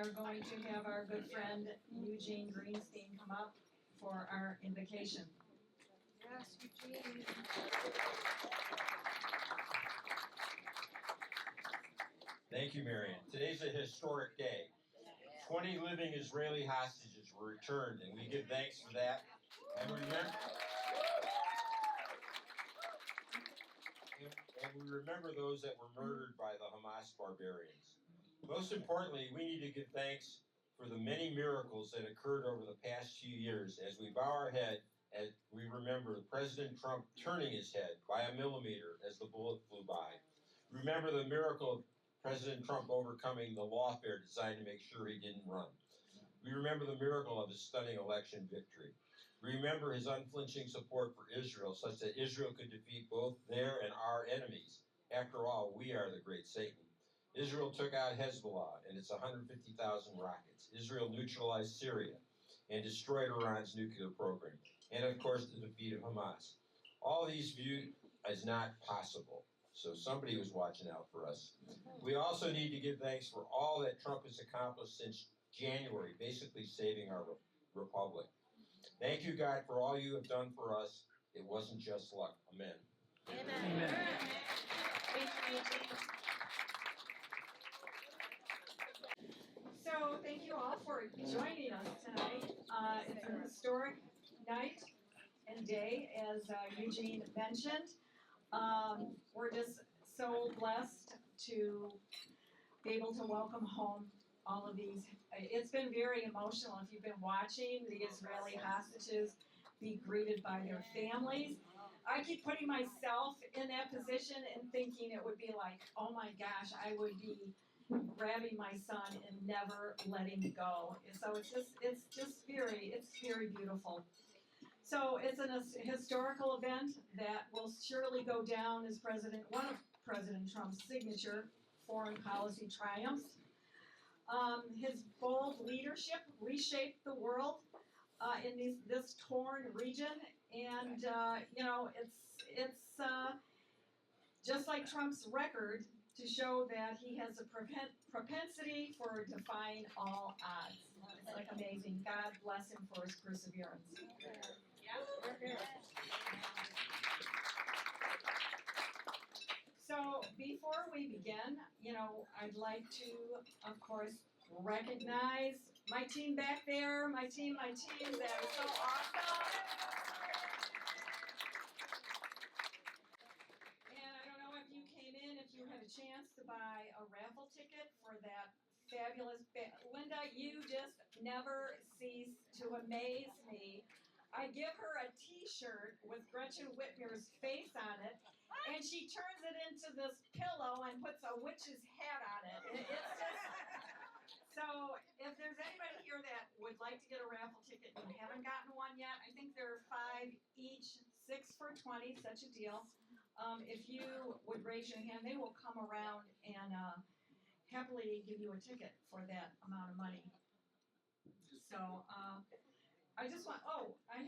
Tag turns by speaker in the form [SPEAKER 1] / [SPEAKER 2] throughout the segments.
[SPEAKER 1] are going to have our good friend Eugene Greenstein come up for our invocation.
[SPEAKER 2] Yes, Eugene.
[SPEAKER 3] Thank you, Marion. Today's a historic day. 20 living Israeli hostages were returned, and we give thanks for that. And we remember those that were murdered by the Hamas barbarians. Most importantly, we need to give thanks for the many miracles that occurred over the past few years as we bow our head as we remember President Trump turning his head by a millimeter as the bullet flew by. Remember the miracle of President Trump overcoming the lawfare designed to make sure he didn't run. We remember the miracle of his stunning election victory. Remember his unflinching support for Israel, such that Israel could defeat both their and our enemies. After all, we are the great Satan. Israel took out Hezbollah and its 150,000 rockets. Israel neutralized Syria and destroyed Iran's nuclear program. And of course, the defeat of Hamas. All these viewed as not possible. So somebody was watching out for us. We also need to give thanks for all that Trump has accomplished since January, basically saving our republic. Thank you, God, for all you have done for us. It wasn't just luck. Amen.
[SPEAKER 2] Amen.
[SPEAKER 1] Amen. So thank you all for joining us tonight. It's a historic night and day, as Eugene mentioned. We're just so blessed to be able to welcome home all of these. It's been very emotional if you've been watching the Israeli hostages be greeted by their families. I keep putting myself in that position and thinking it would be like, oh my gosh, I would be grabbing my son and never letting go. So it's just very beautiful. So it's a historical event that will surely go down as one of President Trump's signature foreign policy triumphs. His bold leadership reshaped the world in this torn region, and it's just like Trump's record to show that he has a propensity for defying all odds. It's like amazing. God bless him for his perseverance. So before we begin, I'd like to, of course, recognize my team back there, my team, that is so awesome. And I don't know if you came in, if you had a chance to buy a raffle ticket for that fabulous, Linda, you just never cease to amaze me. I give her a t-shirt with Gretchen Whitmer's face on it, and she turns it into this pillow and puts a witch's hat on it. It's just, so if there's anybody here that would like to get a raffle ticket and you haven't gotten one yet, I think there are 5 each, 6 for $20, such a deal. If you would raise your hand, they will come around and happily give you a ticket for that amount of money. So, I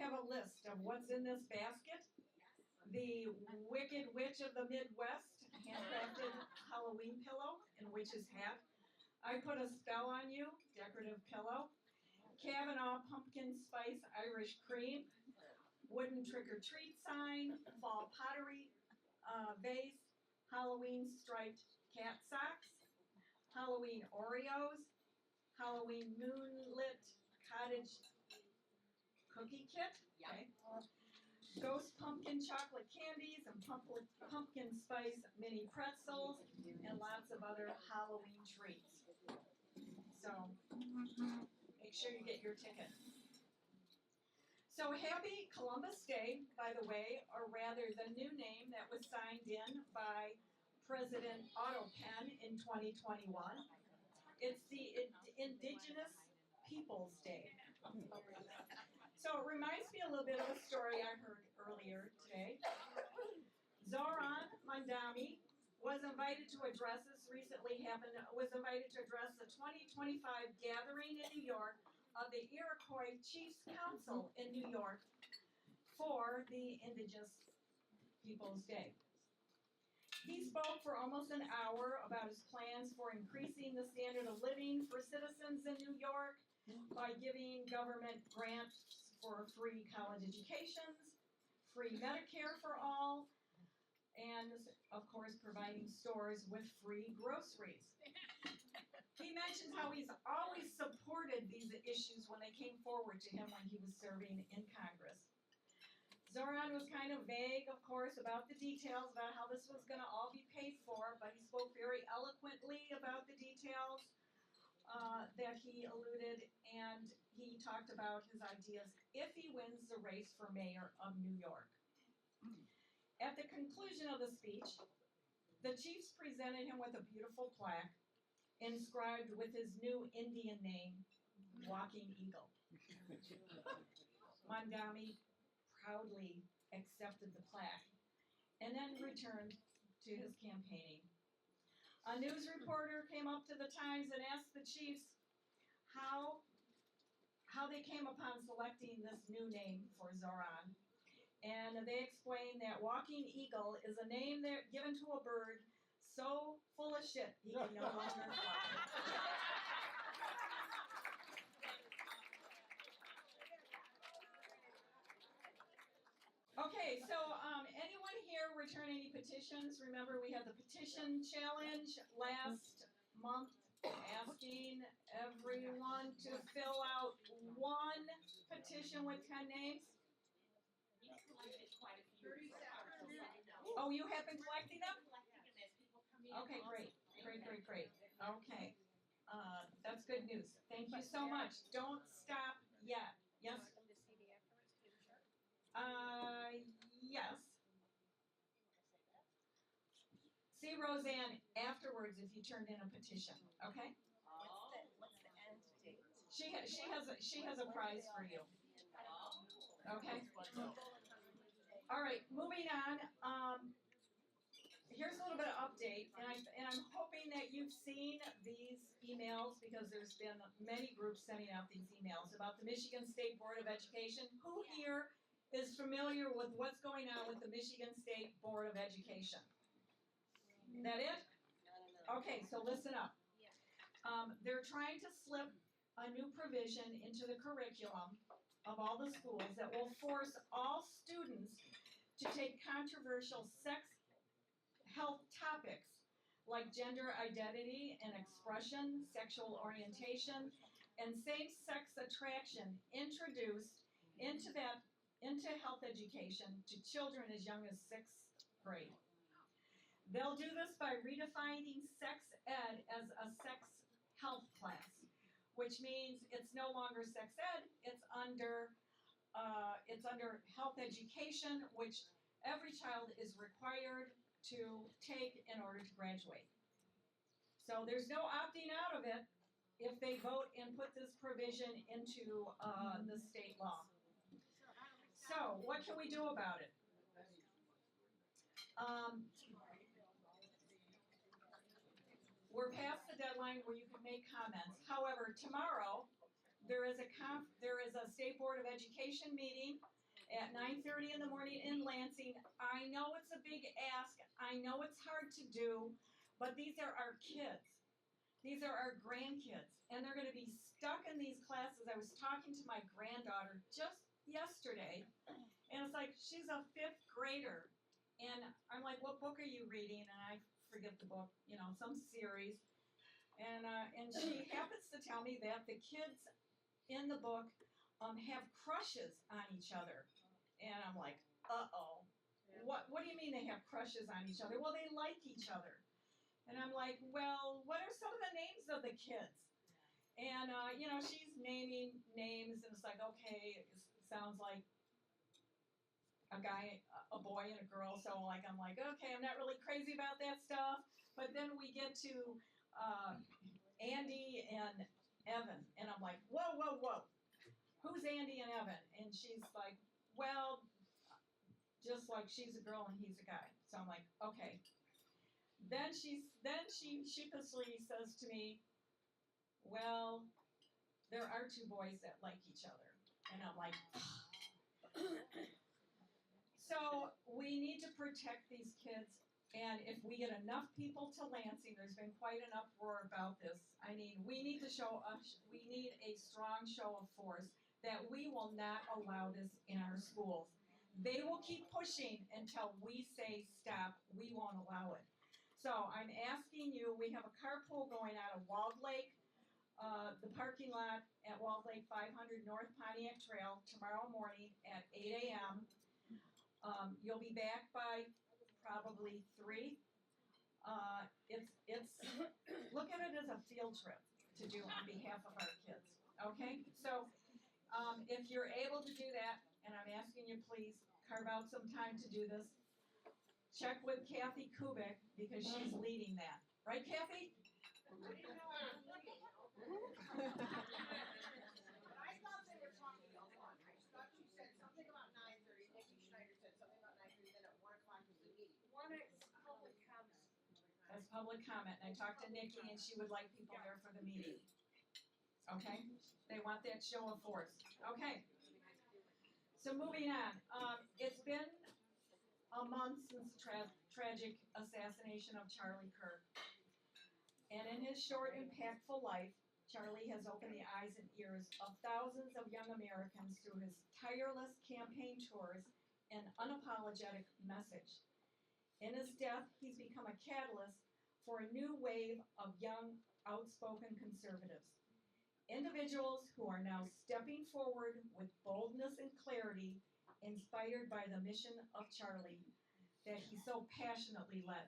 [SPEAKER 1] have a list of what's in this basket. The Wicked Witch of the Midwest handcrafted Halloween pillow and witch's hat. I Put a Spell on You decorative pillow. Kavanaugh pumpkin spice Irish cream. Wooden trick-or-treat sign. Fall pottery vase. Halloween striped cat socks. Halloween Oreos. Halloween moonlit cottage cookie kit, okay. Ghost pumpkin chocolate candies and pumpkin spice mini pretzels and lots of other Halloween treats. So make sure you get your ticket. So happy Columbus Day, by the way, or rather the new name that was signed in by President Otto Penn in 2021. It's the Indigenous Peoples Day. So it reminds me a little bit of a story I heard earlier today. Zoran Mandami was invited to address the 2025 gathering in New York of the Iroquois Chiefs Council in New York for the Indigenous Peoples Day. He spoke for almost an hour about his plans for increasing the standard of living for citizens in New York by giving government grants for free college educations, free Medicare for all, and of course providing stores with free groceries. He mentions how he's always supported these issues when they came forward to him when he was serving in Congress. Zoran was kind of vague, of course, about the details, about how this was going to all be paid for, but he spoke very eloquently about the details that he alluded, and he talked about his ideas if he wins the race for mayor of New York. At the conclusion of the speech, the chiefs presented him with a beautiful plaque inscribed with his new Indian name, Walking Eagle. Mandami proudly accepted the plaque and then returned to his campaigning. A news reporter came up to the Times and asked the chiefs how they came upon selecting this new name for Zoran. And they explained that Walking Eagle is a name given to a bird so full of shit he can no longer fly. Okay, so anyone here return any petitions? Remember, we had the petition challenge last month, asking everyone to fill out one petition with 10 names.
[SPEAKER 4] We collected quite a few.
[SPEAKER 1] Oh, you have been collecting them?
[SPEAKER 4] Collecting them as people come in.
[SPEAKER 1] Okay, great. Okay, that's good news. Thank you so much. Don't stop yet. Yes? Yes. See Roseanne afterwards if you turned in a petition, okay?
[SPEAKER 4] What's the end date?
[SPEAKER 1] She has a prize for you. Okay? All right, moving on. Here's a little bit of update, and I'm hoping that you've seen these emails because there's been many groups sending out these emails about the Michigan State Board of Education. Who here is familiar with what's going on with the Michigan State Board of Education? That it? Okay, so listen up. They're trying to slip a new provision into the curriculum of all the schools that will force all students to take controversial sex health topics like gender identity and expression, sexual orientation, and same-sex attraction introduced into health education to children as young as 6th grade. They'll do this by redefining sex ed as a sex health class, which means it's no longer sex ed, it's under health education, which every child is required to take in order to graduate. So there's no opting out of it if they vote and put this provision into the state law. So what can we do about it? We're past the deadline where you can make comments. However, tomorrow there is a State Board of Education meeting at 9:30 in the morning in Lansing. I know it's a big ask. I know it's hard to do, but these are our kids. These are our grandkids, and they're going to be stuck in these classes. I was talking to my granddaughter just yesterday, and it's like she's a 5th grader, and I'm like, "What book are you reading?" And I forget the book, some series, and she happens to tell me that the kids in the book have crushes on each other, and I'm like, uh-oh. What do you mean they have crushes on each other? Well, they like each other. And I'm like, well, what are some of the names of the kids? And, she's naming names, and it's like, okay, it sounds like a guy, a boy, and a girl. So, I'm like, okay, I'm not really crazy about that stuff. But then we get to Andy and Evan, and I'm like, whoa. Who's Andy and Evan? And she's like, well, just like she's a girl and he's a guy. So I'm like, okay. Then she sheepishly says to me, well, there are 2 boys that like each other. And I'm like, so we need to protect these kids And if we get enough people to Lansing, there's been quite an uproar about this. I mean, we need a strong show of force that we will not allow this in our schools. They will keep pushing until we say stop. We won't allow it. So I'm asking you, we have a carpool going out of Walled Lake, the parking lot at Walled Lake 500 North Pontiac Trail tomorrow morning at 8 a.m. You'll be back by probably 3. It's look at it as a field trip to do on behalf of our kids. Okay, so if you're able to do that, and I'm asking you please carve out some time to do this. Check with Kathy Kubik because she's leading that. Right, Kathy?
[SPEAKER 2] But I thought they were talking about lunch. I thought she said something about 9:30. Nikki Schneider said something about 9:30. Then at 1:00 was the meeting. Public comment.
[SPEAKER 1] That's public comment. And I talked to Nikki and she would like people there for the meeting. Okay? They want that show of force. Okay. So moving on. It's been a month since the tragic assassination of Charlie Kirk. And in his short, impactful life, Charlie has opened the eyes and ears of thousands of young Americans through his tireless campaign tours and unapologetic message. In his death, he's become a catalyst for a new wave of young, outspoken conservatives. Individuals who are now stepping forward with boldness and clarity, inspired by the mission of Charlie that he so passionately led.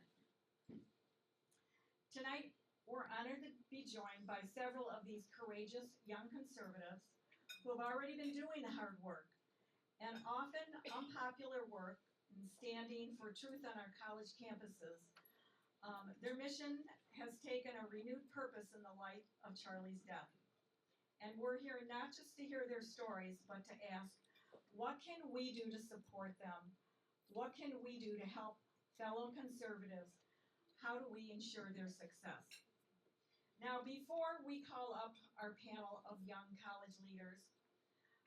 [SPEAKER 1] Tonight, we're honored to be joined by several of these courageous young conservatives who have already been doing the hard work and often unpopular work in standing for truth on our college campuses. Their mission has taken a renewed purpose in the light of Charlie's death. And we're here not just to hear their stories, but to ask, what can we do to support them? What can we do to help fellow conservatives? How do we ensure their success? Now, before we call up our panel of young college leaders,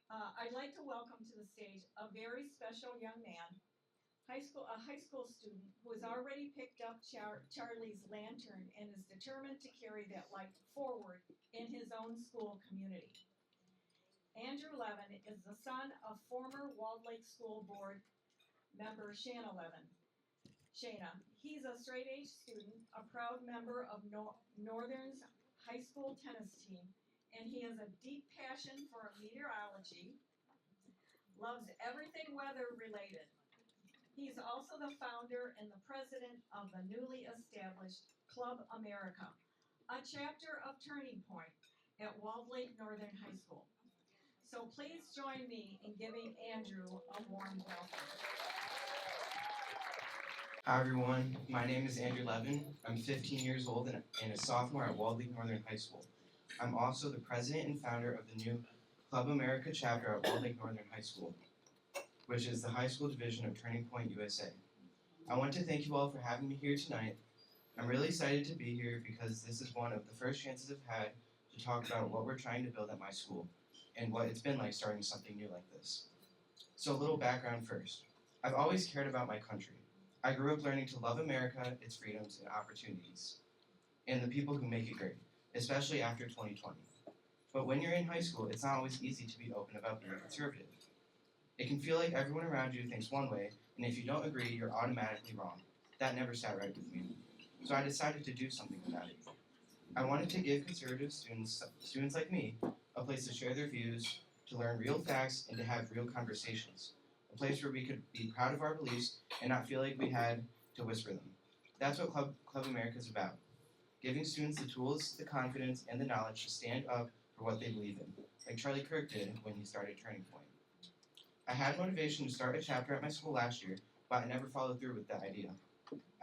[SPEAKER 1] I'd like to welcome to the stage a very special young man, a high school student who has already picked up Charlie's lantern and is determined to carry that light forward in his own school community. Andrew Levin is the son of former Walled Lake School Board member Shanna Levin. Shayna. He's a straight-A student, a proud member of Northern's high school tennis team, and he has a deep passion for meteorology, loves everything weather-related. He's also the founder and the president of the newly established Club America, a chapter of Turning Point at Walled Lake Northern High School. So please join me in giving Andrew a warm welcome.
[SPEAKER 5] Hi everyone, my name is Andrew Levin. I'm 15 years old and a sophomore at Walled Lake Northern High School. I'm also the president and founder of the new Club America chapter at Walled Lake Northern High School, which is the high school division of Turning Point USA. I want to thank you all for having me here tonight. I'm really excited to be here because this is one of the first chances I've had to talk about what we're trying to build at my school and what it's been like starting something new like this. So a little background first. I've always cared about my country. I grew up learning to love America, its freedoms and opportunities, and the people who make it great, especially after 2020. But when you're in high school, it's not always easy to be open about being conservative. It can feel like everyone around you thinks one way, and if you don't agree, you're automatically wrong. That never sat right with me. So I decided to do something about it. I wanted to give conservative students like me, a place to share their views, to learn real facts, and to have real conversations. A place where we could be proud of our beliefs and not feel like we had to whisper them. That's what Club America is about. Giving students the tools, the confidence, and the knowledge to stand up for what they believe in, like Charlie Kirk did when he started Turning Point. I had motivation to start a chapter at my school last year, but I never followed through with that idea.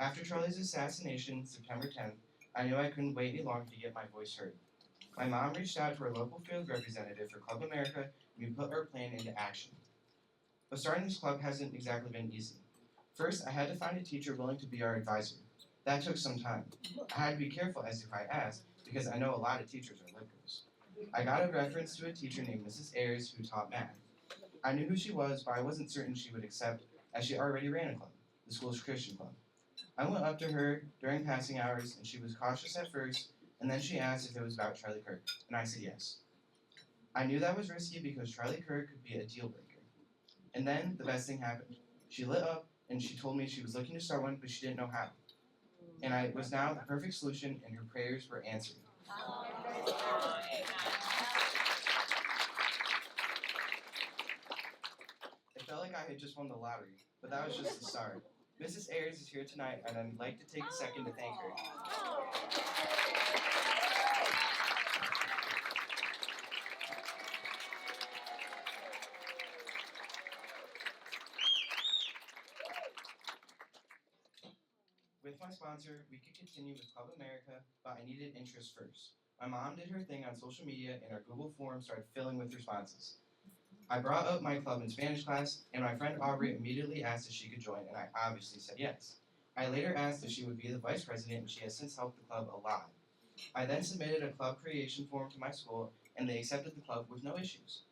[SPEAKER 5] After Charlie's assassination, September 10th, I knew I couldn't wait any longer to get my voice heard. My mom reached out to our local field representative for Club America, and we put our plan into action. But starting this club hasn't exactly been easy. First, I had to find a teacher willing to be our advisor. That took some time. I had to be careful as if I asked, because I know a lot of teachers are liberals. I got a reference to a teacher named Mrs. Ayers who taught math. I knew who she was, but I wasn't certain she would accept, as she already ran a club, the school's Christian club. I went up to her during passing hours, and she was cautious at first, and then she asked if it was about Charlie Kirk, and I said yes. I knew that was risky because Charlie Kirk could be a deal breaker. And then the best thing happened. She lit up, and she told me she was looking to start one, but she didn't know how. And I was now the perfect solution, and her prayers were answered. It felt like I had just won the lottery, but that was just the start. Mrs. Ayers is here tonight, and I'd like to take a second to thank her. With my sponsor, we could continue with Club America, but I needed interest first. My mom did her thing on social media, and our Google form started filling with responses. I brought up my club in Spanish class, and my friend Aubrey immediately asked if she could join, and I obviously said yes. I later asked if she would be the vice president, and she has since helped the club a lot. I then submitted a club creation form to my school, and they accepted the club with no issues.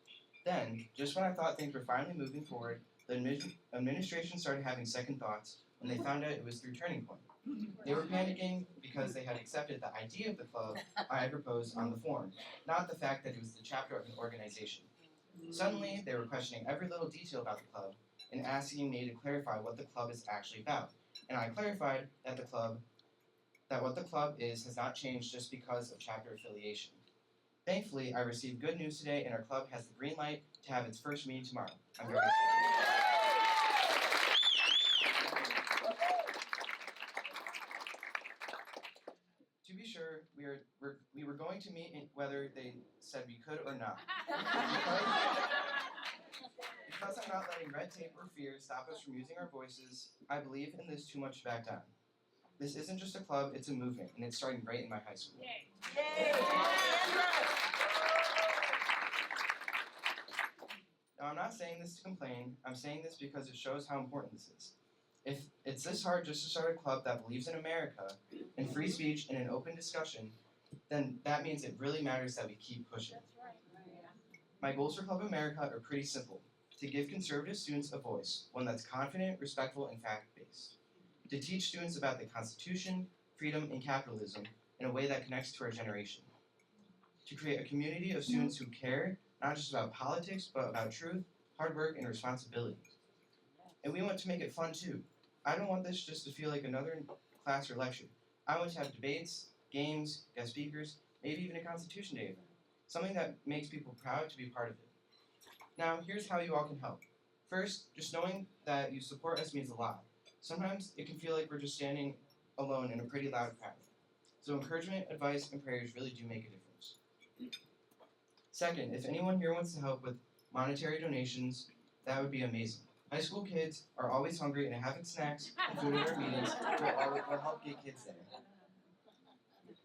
[SPEAKER 5] Then, just when I thought things were finally moving forward, the administration started having second thoughts when they found out it was through Turning Point. They were panicking because they had accepted the idea of the club I had proposed on the form, not the fact that it was the chapter of an organization. Suddenly, they were questioning every little detail about the club and asking me to clarify what the club is actually about. And I clarified that what the club is has not changed just because of chapter affiliation. Thankfully, I received good news today, and our club has the green light to have its first meeting tomorrow. I'm very excited. To be sure, we were going to meet whether they said we could or not. Because I'm not letting red tape or fear stop us from using our voices, I believe in this too much to back down. This isn't just a club, it's a movement, and it's starting right in my high school. Now, I'm not saying this to complain, I'm saying this because it shows how important this is. If it's this hard just to start a club that believes in America, in free speech, and in open discussion, then that means it really matters that we keep pushing. My goals for Club America are pretty simple. To give conservative students a voice, one that's confident, respectful, and fact-based. To teach students about the Constitution, freedom, and capitalism in a way that connects to our generation. To create a community of students who care, not just about politics, but about truth, hard work, and responsibility. And we want to make it fun too. I don't want this just to feel like another class or lecture. I want to have debates, games, guest speakers, maybe even a Constitution Day event. Something that makes people proud to be part of it. Now, here's how you all can help. First, just knowing that you support us means a lot. Sometimes it can feel like we're just standing alone in a pretty loud crowd. So encouragement, advice, and prayers really do make a difference. Second, if anyone here wants to help with monetary donations, that would be amazing. High school kids are always hungry, and having snacks and food at our meetings will help get kids there.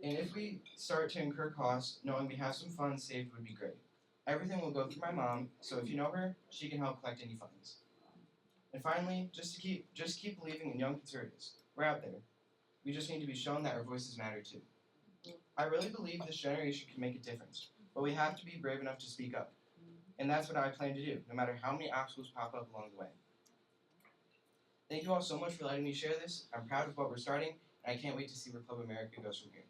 [SPEAKER 5] And if we start to incur costs, knowing we have some funds saved would be great. Everything will go through my mom, so if you know her, she can help collect any funds. And finally, just keep believing in young conservatives. We're out there. We just need to be shown that our voices matter too. I really believe this generation can make a difference, but we have to be brave enough to speak up. And that's what I plan to do, no matter how many obstacles pop up along the way. Thank you all so much for letting me share this. I'm proud of what we're starting, and I can't wait to see where Club America goes from here.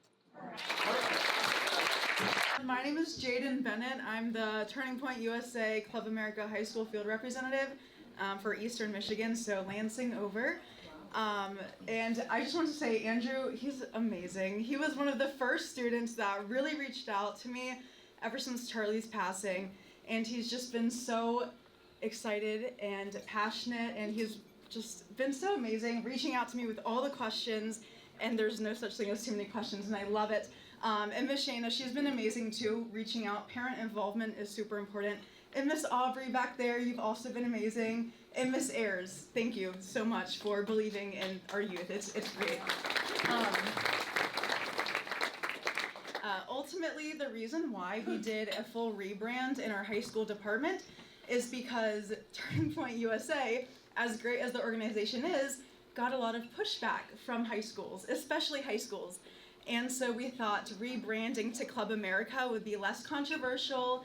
[SPEAKER 6] My name is Jaden Bennett. I'm the Turning Point USA Club America High School Field Representative for Eastern Michigan, so Lansing over. And I just want to say, Andrew, he's amazing. He was one of the first students that really reached out to me ever since Charlie's passing, and he's just been so excited and passionate, and he's just been so amazing, reaching out to me with all the questions, and there's no such thing as too many questions, and I love it. And Miss Shayna, she's been amazing too, reaching out. Parent involvement is super important. And Miss Aubrey back there, you've also been amazing. And Miss Ayers, thank you so much for believing in our youth. It's great. Ultimately, the reason why we did a full rebrand in our high school department is because Turning Point USA, as great as the organization is, got a lot of pushback from high schools, especially high schools. And so we thought rebranding to Club America would be less controversial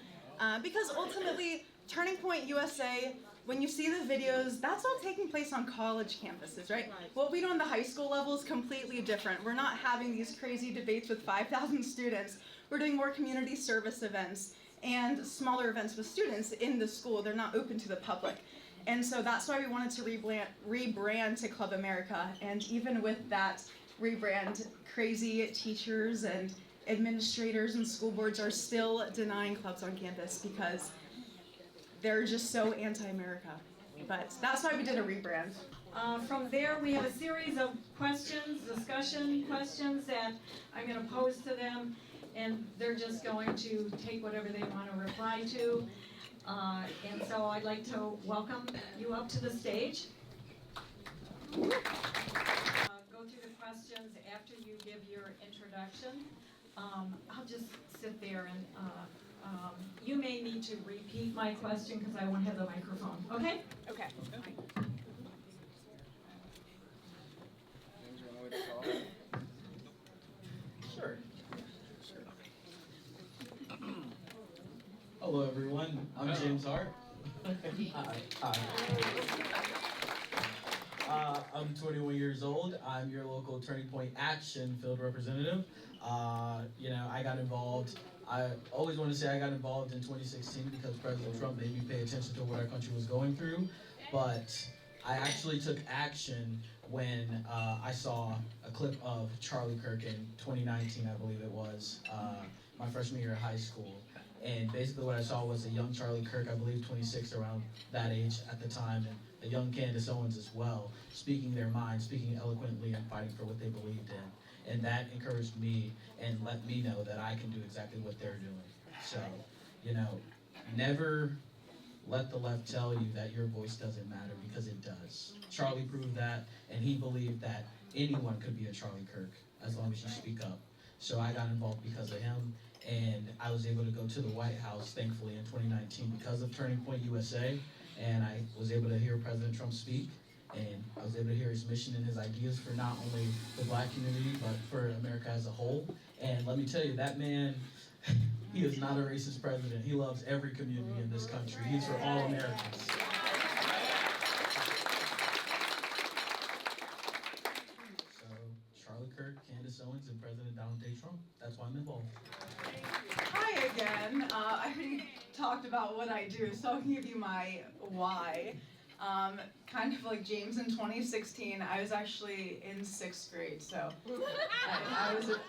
[SPEAKER 6] because ultimately Turning Point USA when you see the videos, that's all taking place on college campuses, right? What we do on the high school level is completely different. We're not having these crazy debates with 5,000 students. We're doing more community service events and smaller events with students in the school. They're not open to the public. And so that's why we wanted to rebrand to Club America. And even with that rebrand, crazy teachers and administrators and school boards are still denying clubs on campus because they're just so anti-America. But that's why we did a rebrand.
[SPEAKER 1] From there, we have a series of questions, discussion questions that I'm going to pose to them, and they're just going to take whatever they want to reply to. And so I'd like to welcome you up to the stage. Go through the questions after you give your introduction. I'll just sit there and you may need to repeat my question because I won't have the microphone. Okay?
[SPEAKER 6] Okay.
[SPEAKER 7] Sure. Hello, everyone. I'm James Hart. Hi. I'm 21 years old. I'm your local Turning Point Action field representative. I got involved. I always want to say I got involved in 2016 because President Trump made me pay attention to what our country was going through. But I actually took action when I saw a clip of Charlie Kirk in 2019, I believe it was, my freshman year of high school. And basically what I saw was a young Charlie Kirk, I believe 26, around that age at the time, and a young Candace Owens as well, speaking their mind, speaking eloquently and fighting for what they believed in. And that encouraged me and let me know that I can do exactly what they're doing. So, never let the left tell you that your voice doesn't matter, because it does. Charlie proved that, and he believed that anyone could be a Charlie Kirk as long as you speak up. So I got involved because of him, and I was able to go to the White House, thankfully, in 2019 because of Turning Point USA, and I was able to hear President Trump speak, and I was able to hear his mission and his ideas for not only the black community, but for America as a whole. And let me tell you, that man, he is not a racist president. He loves every community in this country. He's for all Americans. So, Charlie Kirk, Candace Owens, and President Donald J. Trump. That's why I'm involved.
[SPEAKER 6] Hi again. I already talked about what I do, so I'll give you my why. Kind of like James in 2016, I was actually in 6th grade, so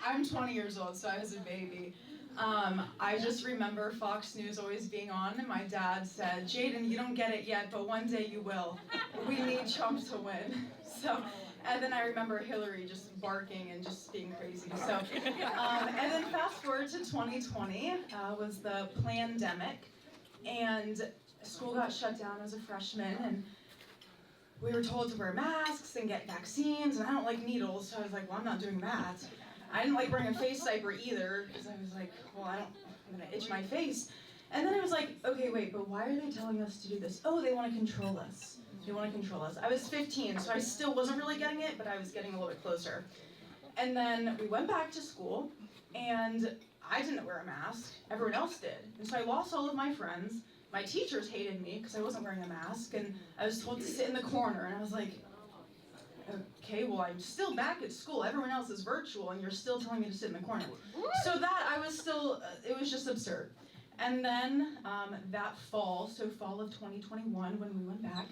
[SPEAKER 6] I'm 20 years old, so I was a baby. I just remember Fox News always being on, and my dad said, "Jaden, you don't get it yet, but one day you will. We need Trump to win." So, and then I remember Hillary just barking and just being crazy. So, and then fast forward to 2020 was the pandemic, and school got shut down as a freshman, and we were told to wear masks and get vaccines, and I don't like needles, so I was like, well, I'm not doing that. I didn't like wearing a face diaper either, because I was like, well, I'm gonna itch my face. And then I was like, okay, wait, but why are they telling us to do this? Oh, they want to control us. They want to control us. I was 15, so I still wasn't really getting it, but I was getting a little bit closer. And then we went back to school, and I didn't wear a mask. Everyone else did. And so I lost all of my friends. My teachers hated me because I wasn't wearing a mask, and I was told to sit in the corner, and I was like, okay, well, I'm still back at school. Everyone else is virtual, and you're still telling me to sit in the corner. So that I was still, it was just absurd. And then that fall, so fall of 2021, when we went back,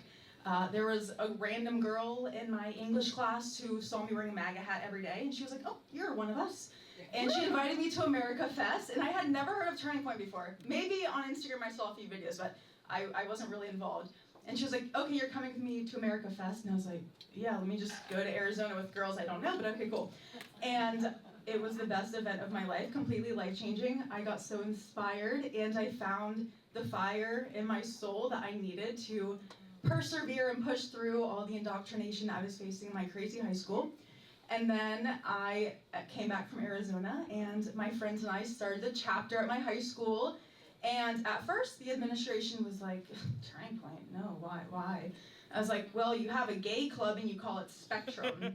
[SPEAKER 6] there was a random girl in my English class who saw me wearing a MAGA hat every day, and she was like, oh, you're one of us. And she invited me to America Fest, and I had never heard of Turning Point before. Maybe on Instagram I saw a few videos, but I wasn't really involved. And she was like, okay, you're coming with me to America Fest. And I was like, yeah, let me just go to Arizona with girls I don't know, but okay, cool. And it was the best event of my life, completely life-changing. I got so inspired, and I found the fire in my soul that I needed to persevere and push through all the indoctrination I was facing in my crazy high school. And then I came back from Arizona, and my friends and I started the chapter at my high school. And at first, the administration was like, Turning Point, no, why? I was like, well, you have a gay club and you call it Spectrum.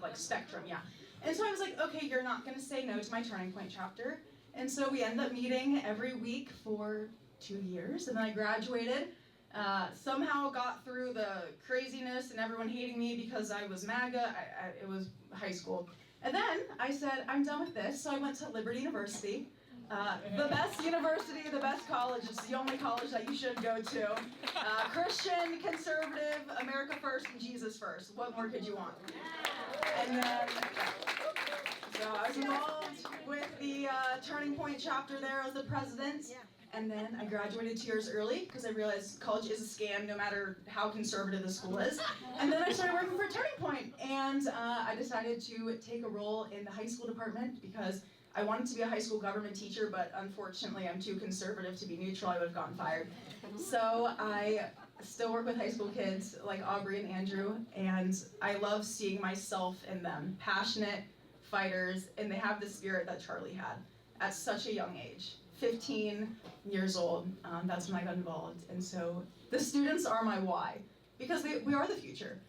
[SPEAKER 6] like Spectrum, yeah. And so I was like, okay, you're not gonna say no to my Turning Point chapter. And so we ended up meeting every week for 2 years, and then I graduated Somehow got through the craziness and everyone hating me because I was MAGA. It was high school. And then I said, I'm done with this, so I went to Liberty University. The best university, the best college. It's the only college that you should go to. Christian, conservative, America first, and Jesus first. What more could you want? And then, so I was involved with the Turning Point chapter there as the president. And then I graduated 2 years early because I realized college is a scam no matter how conservative the school is. And then I started working for Turning Point, and I decided to take a role in the high school department because I wanted to be a high school government teacher, but unfortunately I'm too conservative to be neutral. I would have gotten fired. So I still work with high school kids like Aubrey and Andrew, and I love seeing myself in them. Passionate fighters, and they have the spirit that Charlie had at such a young age. 15 years old, that's when I got involved. And so the students are my why, because we are the future.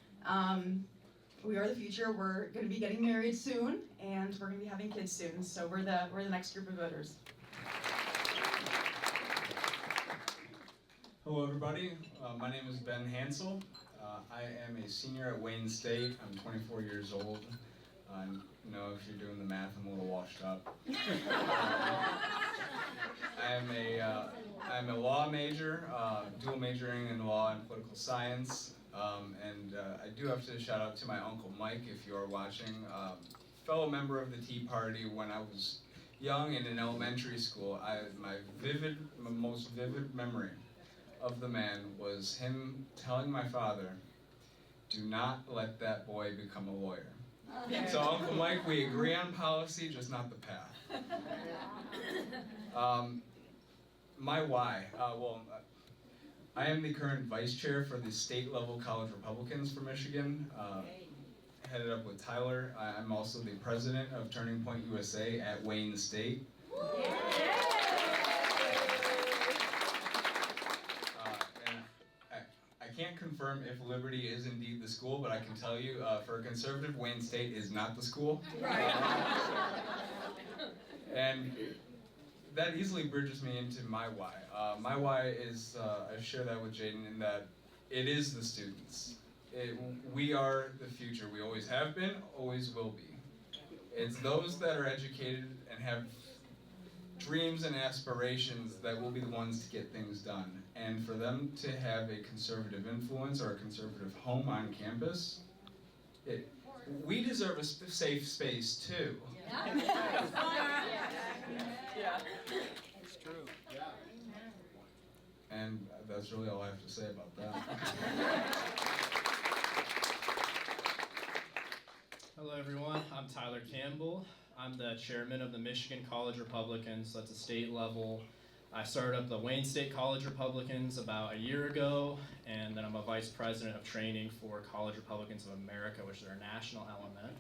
[SPEAKER 6] We are the future. We're going to be getting married soon, and we're going to be having kids soon. So we're the next group of voters.
[SPEAKER 8] Hello, everybody. My name is Ben Hansel. I am a senior at Wayne State. I'm 24 years old. If you're doing the math, I'm a little washed up. I'm a law major, dual majoring in law and political science. I do have to shout out to my Uncle Mike, if you're watching, fellow member of the Tea Party. When I was young and in elementary school, my most vivid memory of the man was him telling my father, "Do not let that boy become a lawyer." So Uncle Mike, we agree on policy, just not the path. My why, I am the current vice chair for the state level college Republicans for Michigan, headed up with Tyler. I'm also the president of Turning Point USA at Wayne State. I can't confirm if Liberty is indeed the school, but I can tell you, for a conservative, Wayne State is not the school. And that easily bridges me into my why. My why is, I share that with Jaden, in that it is the students. We are the future. We always have been, always will be. It's those that are educated and have dreams and aspirations that will be the ones to get things done. And for them to have a conservative influence or a conservative home on campus, we deserve a safe space too.
[SPEAKER 6] Yeah.
[SPEAKER 8] It's true. Yeah. And that's really all I have to say about that.
[SPEAKER 9] Hello everyone, I'm Tyler Campbell. I'm the chairman of the Michigan College Republicans. That's a state level. I started up the Wayne State College Republicans about a year ago, and then I'm a vice president of training for College Republicans of America, which is our national element.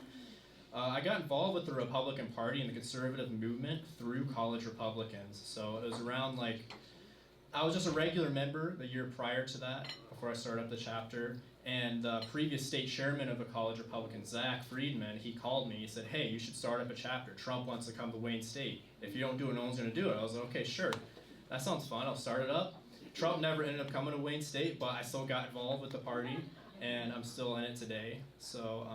[SPEAKER 9] I got involved with the Republican Party and the conservative movement through College Republicans. So it was around I was just a regular member the year prior to that, before I started up the chapter, and the previous state chairman of the College Republican, Zach Friedman, he called me. He said, "Hey, you should start up a chapter. Trump wants to come to Wayne State. If you don't do it, no one's going to do it." I was like, "Okay, sure. That sounds fun. I'll start it up." Trump never ended up coming to Wayne State, but I still got involved with the party, and I'm still in it today. So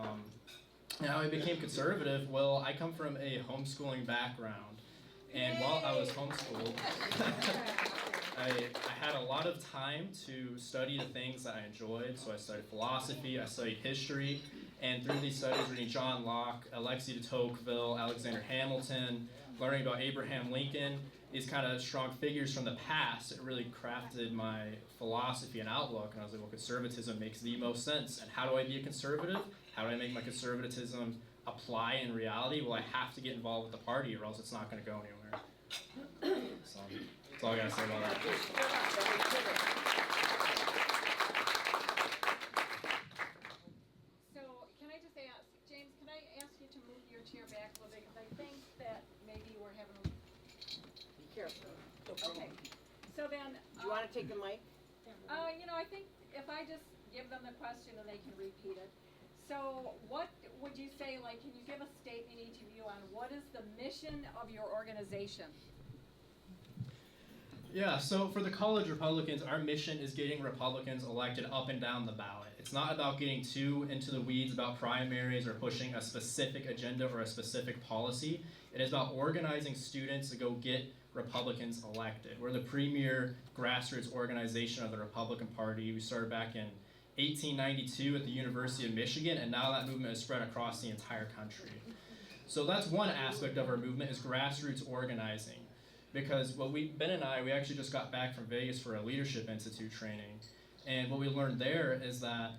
[SPEAKER 9] how I became conservative, well, I come from a homeschooling background, and while I was homeschooled, I had a lot of time to study the things that I enjoyed. So I studied philosophy, I studied history, and through these studies, reading John Locke, Alexis de Tocqueville, Alexander Hamilton, learning about Abraham Lincoln, these kind of strong figures from the past, it really crafted my philosophy and outlook. And I was like, well, conservatism makes the most sense. And how do I be a conservative? How do I make my conservatism apply in reality? Well, I have to get involved with the party, or else it's not going to go anywhere. So that's all I got to say about that.
[SPEAKER 1] So can I just ask, James, can I ask you to move your chair back a little bit, because I think that maybe we're having a...
[SPEAKER 2] Be careful.
[SPEAKER 1] Okay, so then...
[SPEAKER 2] Do you want to take the mic?
[SPEAKER 1] I think if I just give them the question and they can repeat it. So what would you say, can you give a statement, each of you, on what is the mission of your organization?
[SPEAKER 9] Yeah, so for the college Republicans, our mission is getting Republicans elected up and down the ballot. It's not about getting too into the weeds about primaries or pushing a specific agenda or a specific policy. It is about organizing students to go get Republicans elected. We're the premier grassroots organization of the Republican Party. We started back in 1892 at the University of Michigan, and now that movement has spread across the entire country. So that's one aspect of our movement is grassroots organizing. Because Ben and I, we actually just got back from Vegas for a Leadership Institute training. And what we learned there is that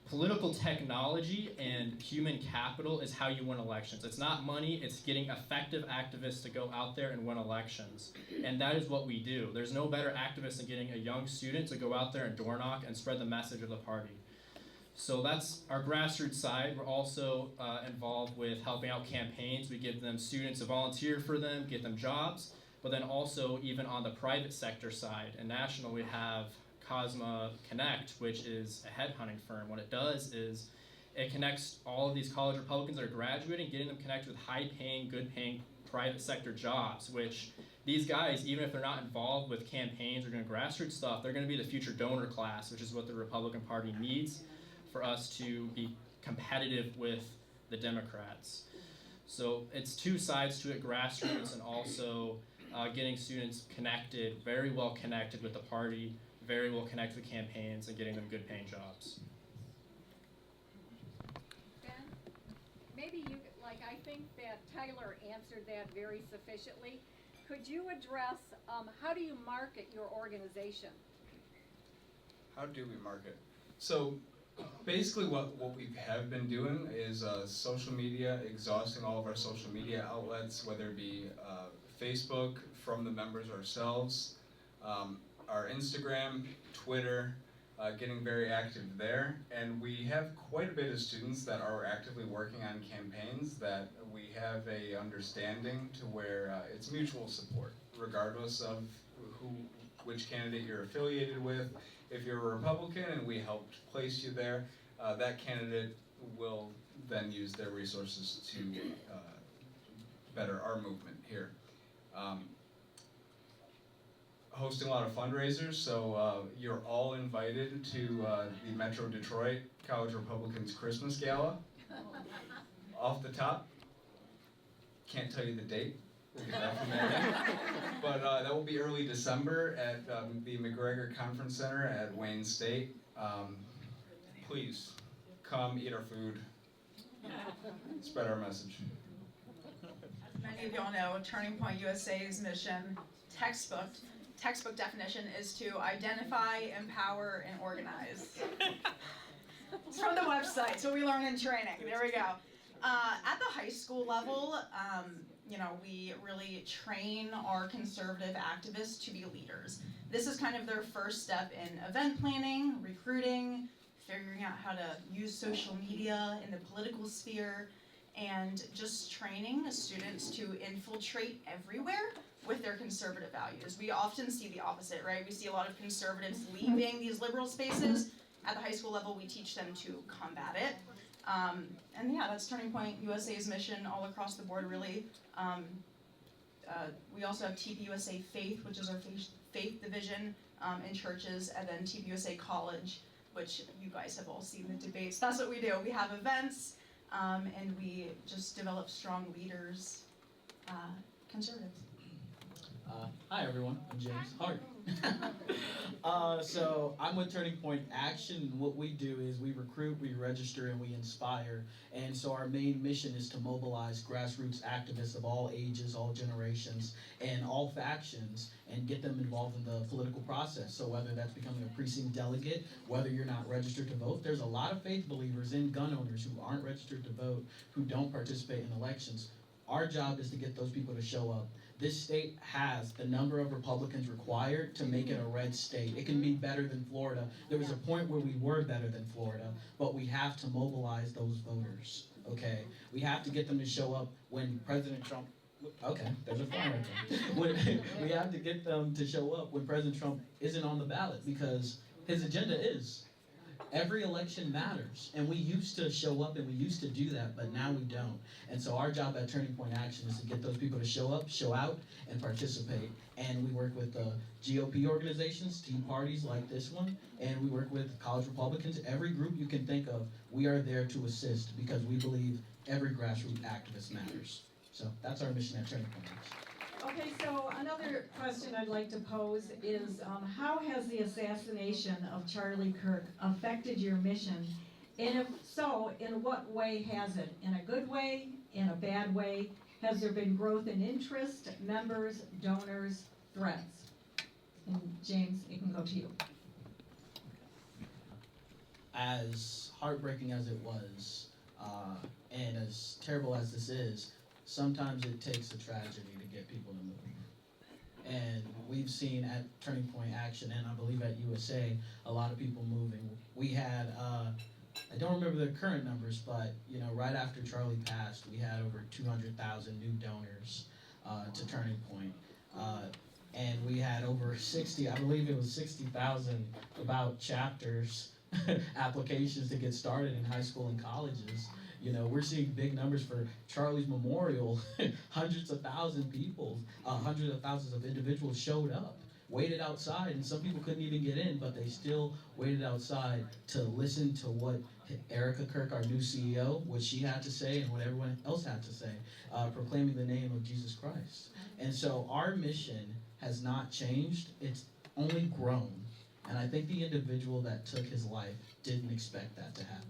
[SPEAKER 9] political technology and human capital is how you win elections. It's not money, it's getting effective activists to go out there and win elections. And that is what we do. There's no better activist than getting a young student to go out there and door knock and spread the message of the party. So that's our grassroots side. We're also involved with helping out campaigns. We give them students to volunteer for them, get them jobs. But then also even on the private sector side and national, we have Cosma Connect, which is a headhunting firm. What it does is it connects all of these college Republicans that are graduating, getting them connected with high-paying, good-paying private sector jobs, which these guys, even if they're not involved with campaigns or doing grassroots stuff, they're going to be the future donor class, which is what the Republican Party needs for us to be competitive with the Democrats. So it's two sides to it, grassroots and also getting students connected, very well connected with the party, very well connected with campaigns, and getting them good paying jobs.
[SPEAKER 10] Ben, maybe you, like, I think that Tyler answered that very sufficiently. Could you address, how do you market your organization?
[SPEAKER 8] How do we market? So basically what we have been doing is social media, exhausting all of our social media outlets, whether it be Facebook from the members ourselves, our Instagram, Twitter, getting very active there. And we have quite a bit of students that are actively working on campaigns that we have a understanding to where it's mutual support, regardless of which candidate you're affiliated with. If you're a Republican and we helped place you there, that candidate will then use their resources to better our movement here. Hosting a lot of fundraisers, so you're all invited to the Metro Detroit College Republicans Christmas Gala. Off the top, can't tell you the date. We'll get that from there. But that will be early December at the McGregor Conference Center at Wayne State. Please come eat our food, spread our message.
[SPEAKER 6] As many of y'all know, Turning Point USA's mission, textbook definition is to identify, empower, and organize. It's from the website, so we learn in training. There we go. At the high school level, we really train our conservative activists to be leaders. This is kind of their first step in event planning, recruiting, figuring out how to use social media in the political sphere, and just training students to infiltrate everywhere with their conservative values. We often see the opposite, right? We see a lot of conservatives leaving these liberal spaces. At the high school level, we teach them to combat it. And yeah, that's Turning Point USA's mission all across the board, really. We also have TPUSA Faith, which is our faith division in churches, and then TPUSA College, which you guys have all seen the debates. That's what we do. We have events, and we just develop strong leaders, conservatives.
[SPEAKER 7] Hi everyone, I'm James Hart. So I'm with Turning Point Action, and what we do is we recruit, we register, and we inspire. And so our main mission is to mobilize grassroots activists of all ages, all generations, and all factions, and get them involved in the political process. So whether that's becoming a precinct delegate, whether you're not registered to vote, there's a lot of faith believers and gun owners who aren't registered to vote, who don't participate in elections. Our job is to get those people to show up. This state has the number of Republicans required to make it a red state. It can be better than Florida. There was a point where we were better than Florida, but we have to mobilize those voters, okay? We have to get them to show up when President Trump, okay, there's a fire right. We have to get them to show up when President Trump isn't on the ballot, because his agenda is every election matters. And we used to show up and we used to do that, but now we don't. And so our job at Turning Point Action is to get those people to show up, show out, and participate. And we work with GOP organizations, Tea parties like this one, and we work with college Republicans. Every group you can think of, we are there to assist because we believe every grassroots activist matters. So that's our mission at Turning Point Action.
[SPEAKER 1] Okay, so another question I'd like to pose is, how has the assassination of Charlie Kirk affected your mission? And if so, in what way has it? In a good way? In a bad way? Has there been growth in interest, members, donors, threats? And James, it can go to you.
[SPEAKER 7] As heartbreaking as it was, and as terrible as this is, sometimes it takes a tragedy to get people to move. And we've seen at Turning Point Action, and I believe at USA, a lot of people moving. We had, I don't remember the current numbers, but right after Charlie passed, we had over 200,000 new donors to Turning Point. And we had over 60, I believe it was 60,000 about chapters, applications to get started in high school and colleges. We're seeing big numbers for Charlie's memorial. Hundreds of thousands of individuals showed up, waited outside, and some people couldn't even get in, but they still waited outside to listen to what Erica Kirk, our new CEO, what she had to say and what everyone else had to say, proclaiming the name of Jesus Christ. And so our mission has not changed, it's only grown. And I think the individual that took his life didn't expect that to happen.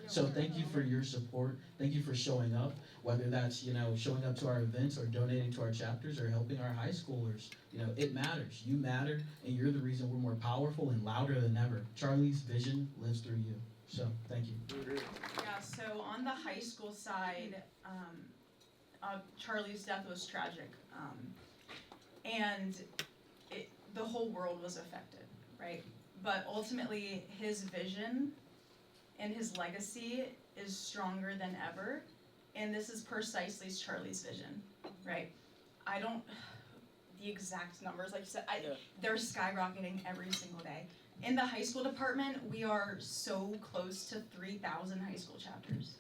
[SPEAKER 7] So thank you for your support. Thank you for showing up, whether that's, showing up to our events or donating to our chapters or helping our high schoolers. It matters. You matter, and you're the reason we're more powerful and louder than ever. Charlie's vision lives through you. So thank you.
[SPEAKER 6] Yeah, so on the high school side, Charlie's death was tragic. And the whole world was affected, right? But ultimately, his vision and his legacy is stronger than ever, and this is precisely Charlie's vision, right? The exact numbers, like you said, they're skyrocketing every single day. In the high school department, we are so close to 3,000 high school chapters.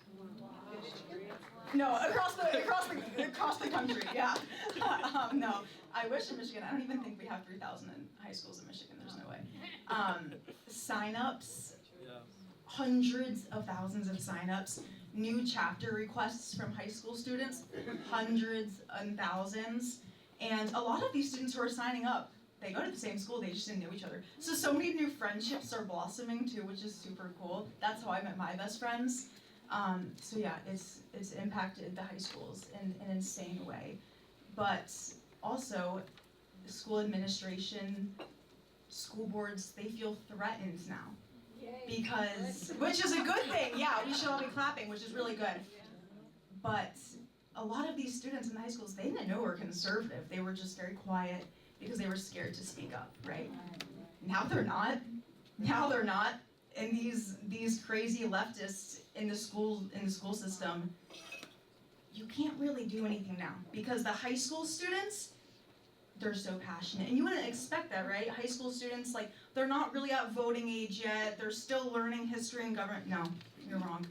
[SPEAKER 6] No, across the country, yeah. No, I wish in Michigan. I don't even think we have 3,000 in high schools in Michigan. There's no way. Sign-ups, hundreds of thousands of sign-ups. New chapter requests from high school students, hundreds and thousands. And a lot of these students who are signing up, they go to the same school, they just didn't know each other. So many new friendships are blossoming too, which is super cool. That's how I met my best friends. So yeah, it's impacted the high schools in an insane way. But also, school administration, school boards, they feel threatened now. Because, which is a good thing, yeah, we should all be clapping, which is really good. But a lot of these students in the high schools, they didn't know we were conservative. They were just very quiet because they were scared to speak up, right? Now they're not. Now they're not. And these crazy leftists in the school system, you can't really do anything now because the high school students, they're so passionate. And you wouldn't expect that, right? High school students, like, they're not really at voting age yet. They're still learning history and government. No, you're wrong.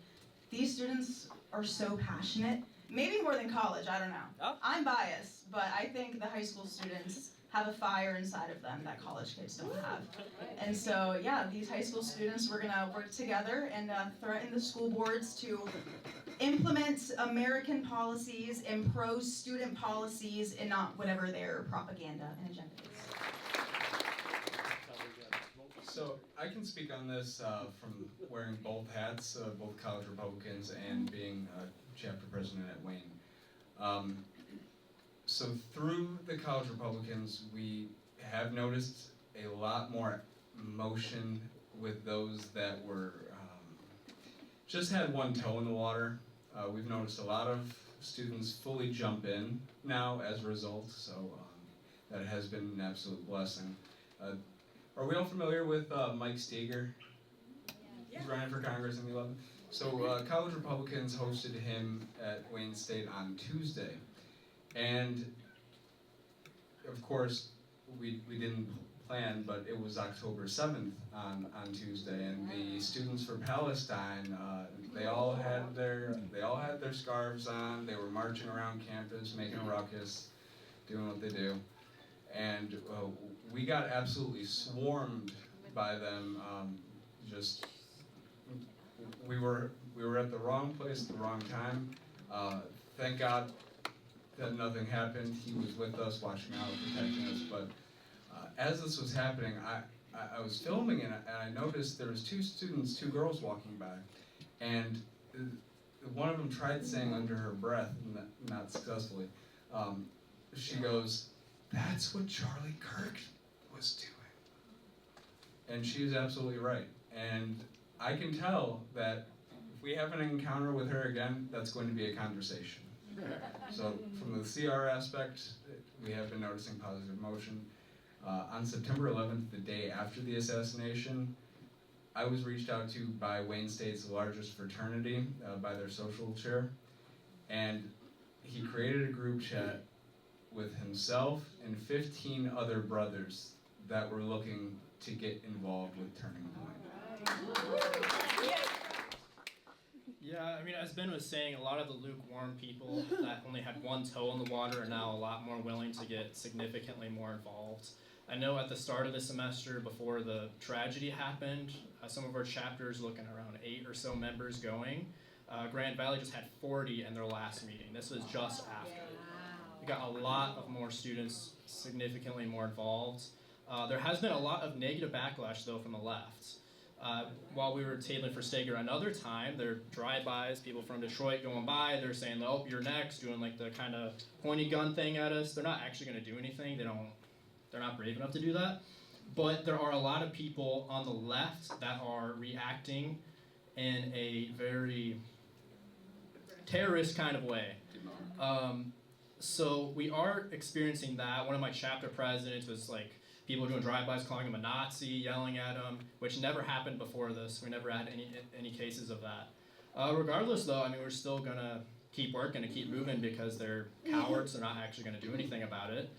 [SPEAKER 6] These students are so passionate. Maybe more than college, I don't know.
[SPEAKER 9] Oh.
[SPEAKER 6] I'm biased, but I think the high school students have a fire inside of them that college kids don't have. And so, yeah, these high school students, we're gonna work together and threaten the school boards to implement American policies and pro-student policies and not whatever their propaganda and agenda is.
[SPEAKER 8] So I can speak on this from wearing both hats, both college Republicans and being chapter president at Wayne. So through the college Republicans, we have noticed a lot more motion with those that were just had one toe in the water. We've noticed a lot of students fully jump in now as a result, so that has been an absolute blessing. Are we all familiar with Mike Steger? He's running for Congress in the 11th. So college Republicans hosted him at Wayne State on Tuesday. And of course, we didn't planned, but it was October 7th on Tuesday, and the Students for Palestine, they all had their scarves on. They were marching around campus, making a ruckus, doing what they do, and we got absolutely swarmed by them. We were at the wrong place at the wrong time. Thank God that nothing happened. He was with us, watching out, protecting us. But as this was happening, I was filming and I noticed there was two girls walking by, and one of them tried saying under her breath, not successfully. She goes, "That's what Charlie Kirk was doing," and she was absolutely right. And I can tell that if we have an encounter with her again, that's going to be a conversation. So from the CR aspect, we have been noticing positive motion. On September 11th, the day after the assassination, I was reached out to by Wayne State's largest fraternity, by their social chair, and he created a group chat with himself and 15 other brothers that were looking to get involved with Turning Point.
[SPEAKER 9] Yeah, I mean, as Ben was saying, a lot of the lukewarm people that only had one toe in the water are now a lot more willing to get significantly more involved. I know at the start of the semester, before the tragedy happened, some of our chapters looking around 8 or so members going. Grand Valley just had 40 in their last meeting. This was just after. We got a lot of more students significantly more involved. There has been a lot of negative backlash, though, from the left. While we were tabling for Steger another time, there are drive-bys, people from Detroit going by, they're saying, "Oh, you're next," doing like the kind of pointy gun thing at us. They're not actually going to do anything. They're not brave enough to do that. But there are a lot of people on the left that are reacting in a very terrorist kind of way. So we are experiencing that. One of my chapter presidents was like, people doing drive-bys, calling him a Nazi, yelling at him, which never happened before this. We never had any cases of that. Regardless, though, I mean, we're still going to keep working and keep moving because they're cowards. They're not actually going to do anything about it.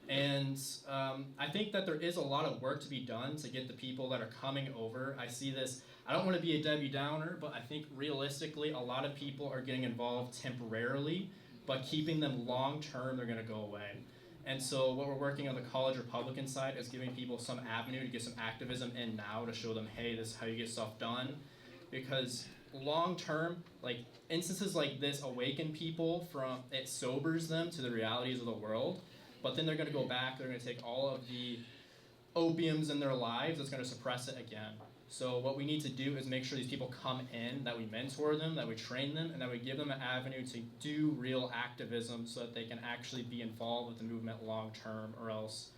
[SPEAKER 9] And I think that there is a lot of work to be done to get the people that are coming over. I see this, I don't want to be a Debbie Downer, but I think realistically, a lot of people are getting involved temporarily, but keeping them long-term, they're going to go away. And so what we're working on the college Republican side is giving people some avenue to get some activism in now to show them, hey, this is how you get stuff done. Because long term, like instances like this awaken people it sobers them to the realities of the world. But then they're going to go back, they're going to take all of the opiums in their lives, it's going to suppress it again. So what we need to do is make sure these people come in, that we mentor them, that we train them, and that we give them an avenue to do real activism so that they can actually be involved with the movement long term, or else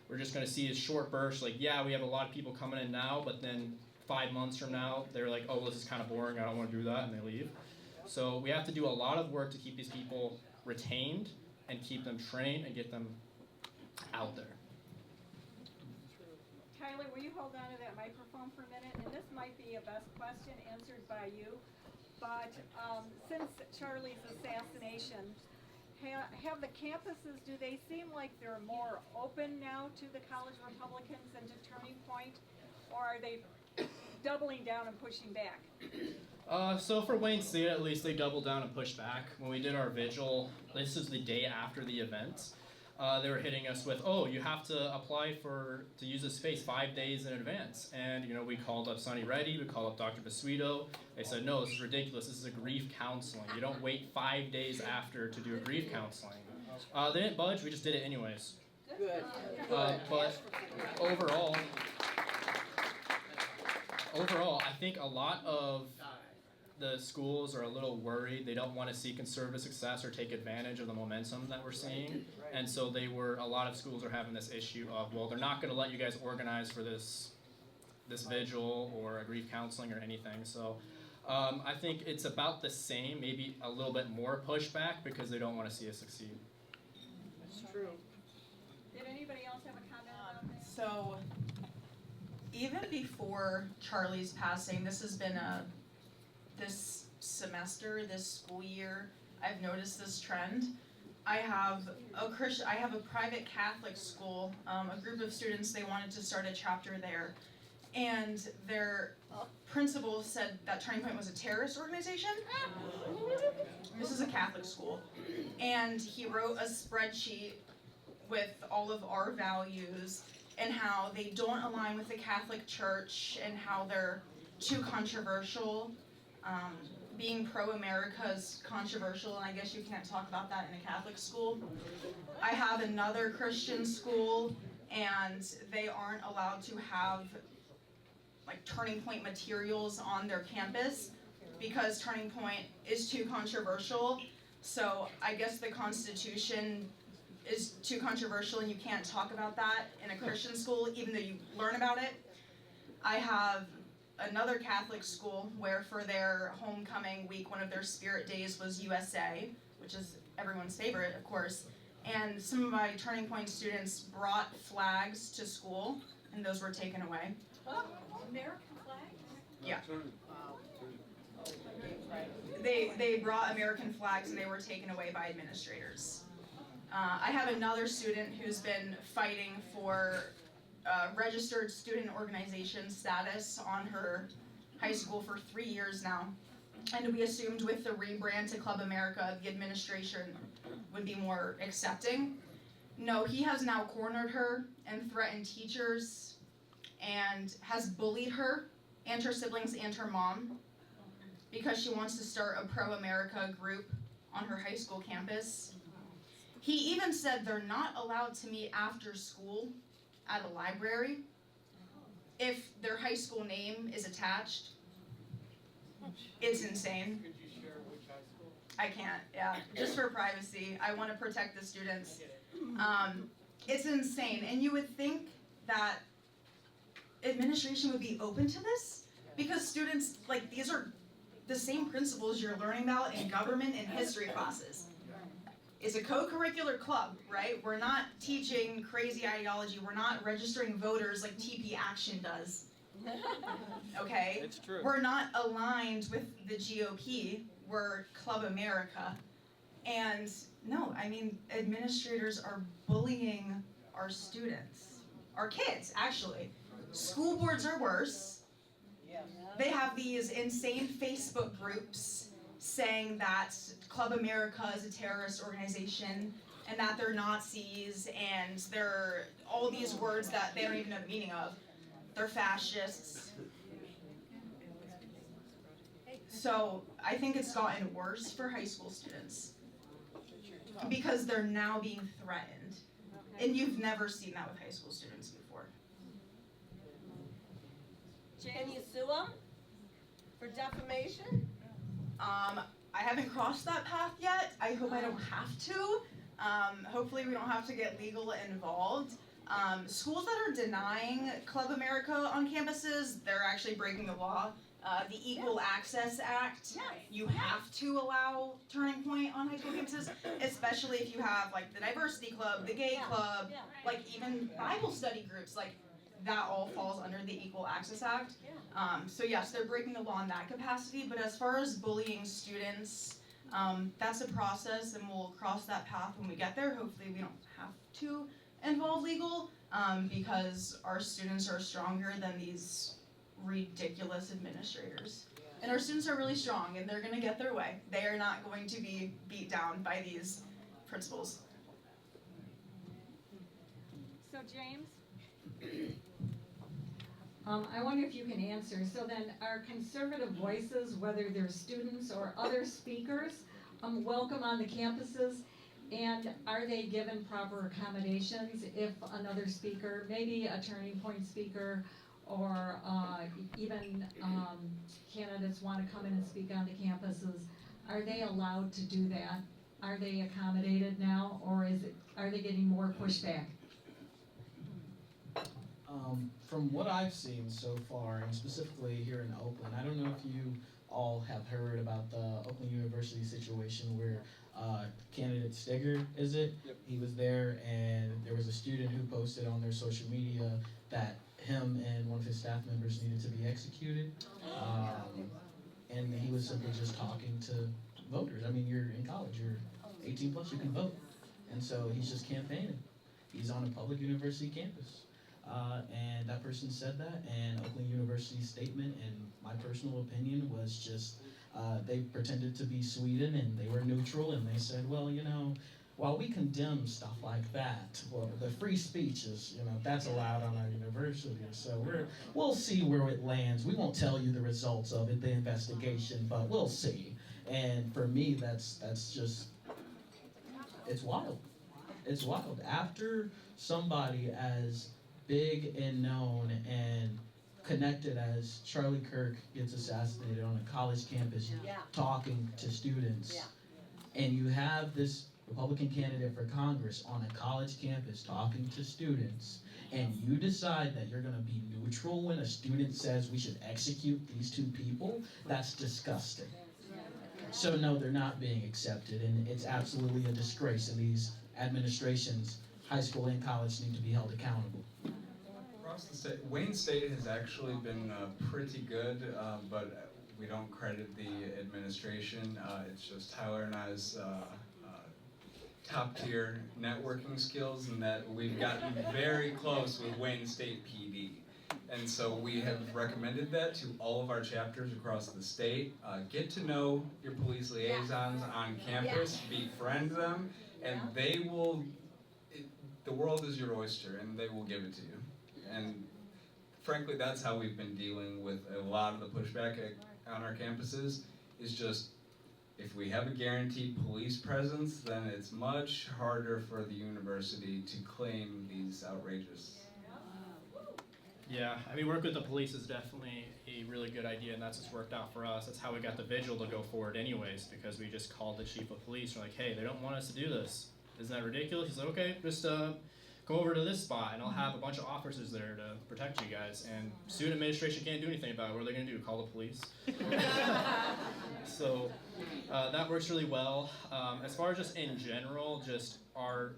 [SPEAKER 9] we're just going to see a short burst, like, yeah, we have a lot of people coming in now, but then 5 months from now, they're like, oh, this is kind of boring, I don't want to do that, and they leave. So we have to do a lot of work to keep these people retained and keep them trained and get them out there.
[SPEAKER 10] Tyler, will you hold on to that microphone for a minute? And this might be a best question answered by you, but since Charlie's assassination, have the campuses, do they seem like they're more open now to the college Republicans and to Turning Point, or are they doubling down and pushing back?
[SPEAKER 9] So for Wayne State, at least, they doubled down and pushed back. When we did our vigil, this is the day after the event, they were hitting us with, oh, you have to apply to use this space 5 days in advance. And, we called up Sonny Reddy, we called up Dr. Basuito. They said, no, this is ridiculous. This is a grief counseling. You don't wait 5 days after to do a grief counseling. They didn't budge, we just did it anyways.
[SPEAKER 2] Good.
[SPEAKER 9] But overall, I think a lot of the schools are a little worried. They don't want to see conservative success or take advantage of the momentum that we're seeing. And so a lot of schools are having this issue of, well, they're not going to let you guys organize for this vigil or a grief counseling or anything. So I think it's about the same, maybe a little bit more pushback because they don't want to see us succeed.
[SPEAKER 2] That's true.
[SPEAKER 10] Did anybody else have a comment about that?
[SPEAKER 6] So even before Charlie's passing, this has been this semester, this school year, I've noticed this trend. I have a private Catholic school, a group of students, they wanted to start a chapter there. And their principal said that Turning Point was a terrorist organization. This is a Catholic school. And he wrote a spreadsheet with all of our values and how they don't align with the Catholic Church and how they're too controversial. Being pro-America is controversial, and I guess you can't talk about that in a Catholic school. I have another Christian school, and they aren't allowed to have like Turning Point materials on their campus because Turning Point is too controversial. So I guess the Constitution is too controversial and you can't talk about that in a Christian school even though you learn about it. I have another Catholic school where for their homecoming week, one of their spirit days was USA, which is everyone's favorite, of course. And some of my Turning Point students brought flags to school, and those were taken away.
[SPEAKER 10] American flag?
[SPEAKER 6] Yeah. They brought American flags and they were taken away by administrators. I have another student who's been fighting for registered student organization status on her high school for 3 years now. And we assumed with the rebrand to Club America, the administration would be more accepting. No, he has now cornered her and threatened teachers and has bullied her and her siblings and her mom because she wants to start a pro-America group on her high school campus. He even said they're not allowed to meet after school at a library if their high school name is attached. It's insane.
[SPEAKER 11] Could you share which high school?
[SPEAKER 6] I can't, yeah. Just for privacy. I want to protect the students. It's insane. And you would think that administration would be open to this because students, like, these are the same principles you're learning about in government and history classes. It's a co-curricular club, right? We're not teaching crazy ideology. We're not registering voters like TP Action does. Okay?
[SPEAKER 11] It's true.
[SPEAKER 6] We're not aligned with the GOP. We're Club America. And no, I mean, administrators are bullying our students. Our kids, actually. School boards are worse. They have these insane Facebook groups saying that Club America is a terrorist organization and that they're Nazis and they're all these words that they don't even know the meaning of. They're fascists. So I think it's gotten worse for high school students because they're now being threatened. And you've never seen that with high school students before.
[SPEAKER 2] Can you sue them for defamation?
[SPEAKER 6] I haven't crossed that path yet. I hope I don't have to. Hopefully we don't have to get legal involved. Schools that are denying Club America on campuses, they're actually breaking the law. The Equal Access Act, you have to allow Turning Point on high school campuses, especially if you have like the diversity club, the gay club, like even Bible study groups, like that all falls under the Equal Access Act. So yes, they're breaking the law in that capacity, but as far as bullying students, that's a process and we'll cross that path when we get there. Hopefully we don't have to involve legal because our students are stronger than these ridiculous administrators. And our students are really strong and they're gonna get their way. They are not going to be beat down by these principals.
[SPEAKER 10] So James?
[SPEAKER 1] I wonder if you can answer. So then, are conservative voices, whether they're students or other speakers, welcome on the campuses? And are they given proper accommodations if another speaker, maybe a Turning Point speaker, or even candidates want to come in and speak on the campuses? Are they allowed to do that? Are they accommodated now, or are they getting more pushback?
[SPEAKER 7] From what I've seen so far, and specifically here in Oakland, I don't know if you all have heard about the Oakland University situation where candidate Stigger, is it?
[SPEAKER 11] Yep.
[SPEAKER 7] He was there and there was a student who posted on their social media that him and one of his staff members needed to be executed. And he was simply just talking to voters. I mean, you're in college, you're 18 plus, you can vote. And so he's just campaigning. He's on a public university campus. And that person said that, and Oakland University's statement, in my personal opinion, was just they pretended to be Sweden and they were neutral, and they said, well, you know, while we condemn stuff like that, well, the free speech is, you know, that's allowed on our university. So we'll see where it lands. We won't tell you the results of it, the investigation, but we'll see. And for me, that's just, it's wild. It's wild. After somebody as big and known and connected as Charlie Kirk gets assassinated on a college campus talking to students, and you have this Republican candidate for Congress on a college campus talking to students, and you decide that you're going to be neutral when a student says we should execute these two people, that's disgusting. So no, they're not being accepted, and it's absolutely a disgrace, and these administrations, high school and college, need to be held accountable.
[SPEAKER 8] Across the state, Wayne State has actually been pretty good, but we don't credit the administration. It's just Tyler and I's top-tier networking skills, and that we've gotten very close with Wayne State PD. And so we have recommended that to all of our chapters across the state. Get to know your police liaisons on campus, befriend them, and they will, the world is your oyster, and they will give it to you. And frankly, that's how we've been dealing with a lot of the pushback on our campuses, is just, if we have a guaranteed police presence, then it's much harder for the university to claim these outrageous.
[SPEAKER 9] Yeah, I mean, work with the police is definitely a really good idea, and that's what's worked out for us. That's how we got the vigil to go forward anyways, because we just called the chief of police. We're like, hey, they don't want us to do this. Isn't that ridiculous? He's like, okay, just go over to this spot, and I'll have a bunch of officers there to protect you guys. And student administration can't do anything about it. What are they going to do, call the police? So that works really well. As far as just in general, just our,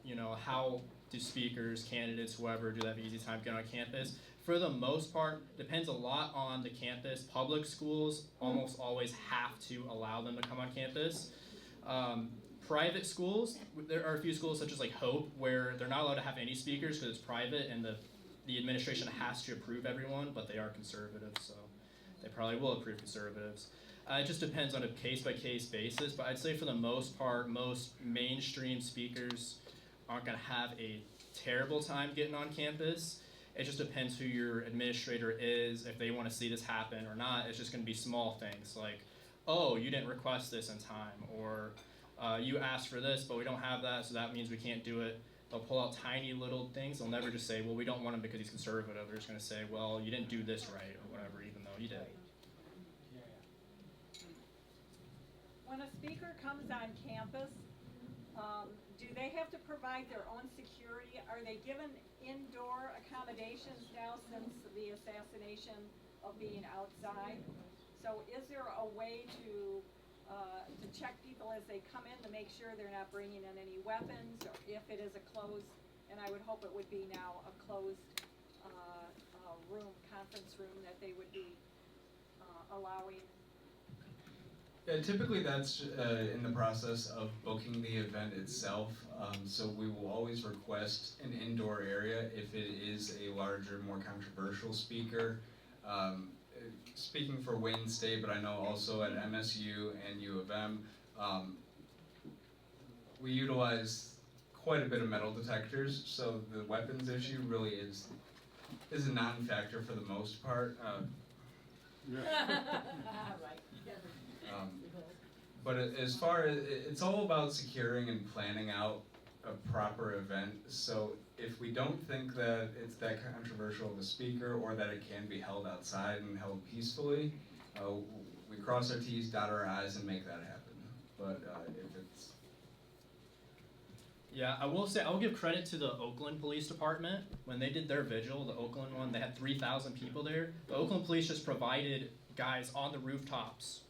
[SPEAKER 9] you know, how do speakers, candidates, whoever, do they have an easy time getting on campus? For the most part, depends a lot on the campus. Public schools almost always have to allow them to come on campus. Private schools, there are a few schools such as like Hope where they're not allowed to have any speakers because it's private and the administration has to approve everyone, but they are conservative, so they probably will approve conservatives. It just depends on a case-by-case basis, but I'd say for the most part, most mainstream speakers aren't going to have a terrible time getting on campus. It just depends who your administrator is, if they want to see this happen or not. It's just going to be small things like, oh, you didn't request this in time, or you asked for this, but we don't have that, so that means we can't do it. They'll pull out tiny little things. They'll never just say, well, we don't want him because he's conservative. They're just going to say, well, you didn't do this right, or whatever, even though you did.
[SPEAKER 10] When a speaker comes on campus, do they have to provide their own security? Are they given indoor accommodations now since the assassination of being outside? So is there a way to check people as they come in to make sure they're not bringing in any weapons, or if it is a closed, and I would hope it would be now a closed room, conference room, that they would be allowing?
[SPEAKER 8] Yeah, typically that's in the process of booking the event itself. So we will always request an indoor area if it is a larger, more controversial speaker. Speaking for Wayne State, but I know also at MSU and U of M, we utilize quite a bit of metal detectors, so the weapons issue really is a non-factor for the most part. But as far as, it's all about securing and planning out a proper event. So if we don't think that it's that controversial of a speaker or that it can be held outside and held peacefully, we cross our T's, dot our I's, and make that happen. But if it's...
[SPEAKER 9] Yeah, I will say, I'll give credit to the Oakland Police Department. When they did their vigil, the Oakland one, they had 3,000 people there. The Oakland Police just provided guys on the rooftops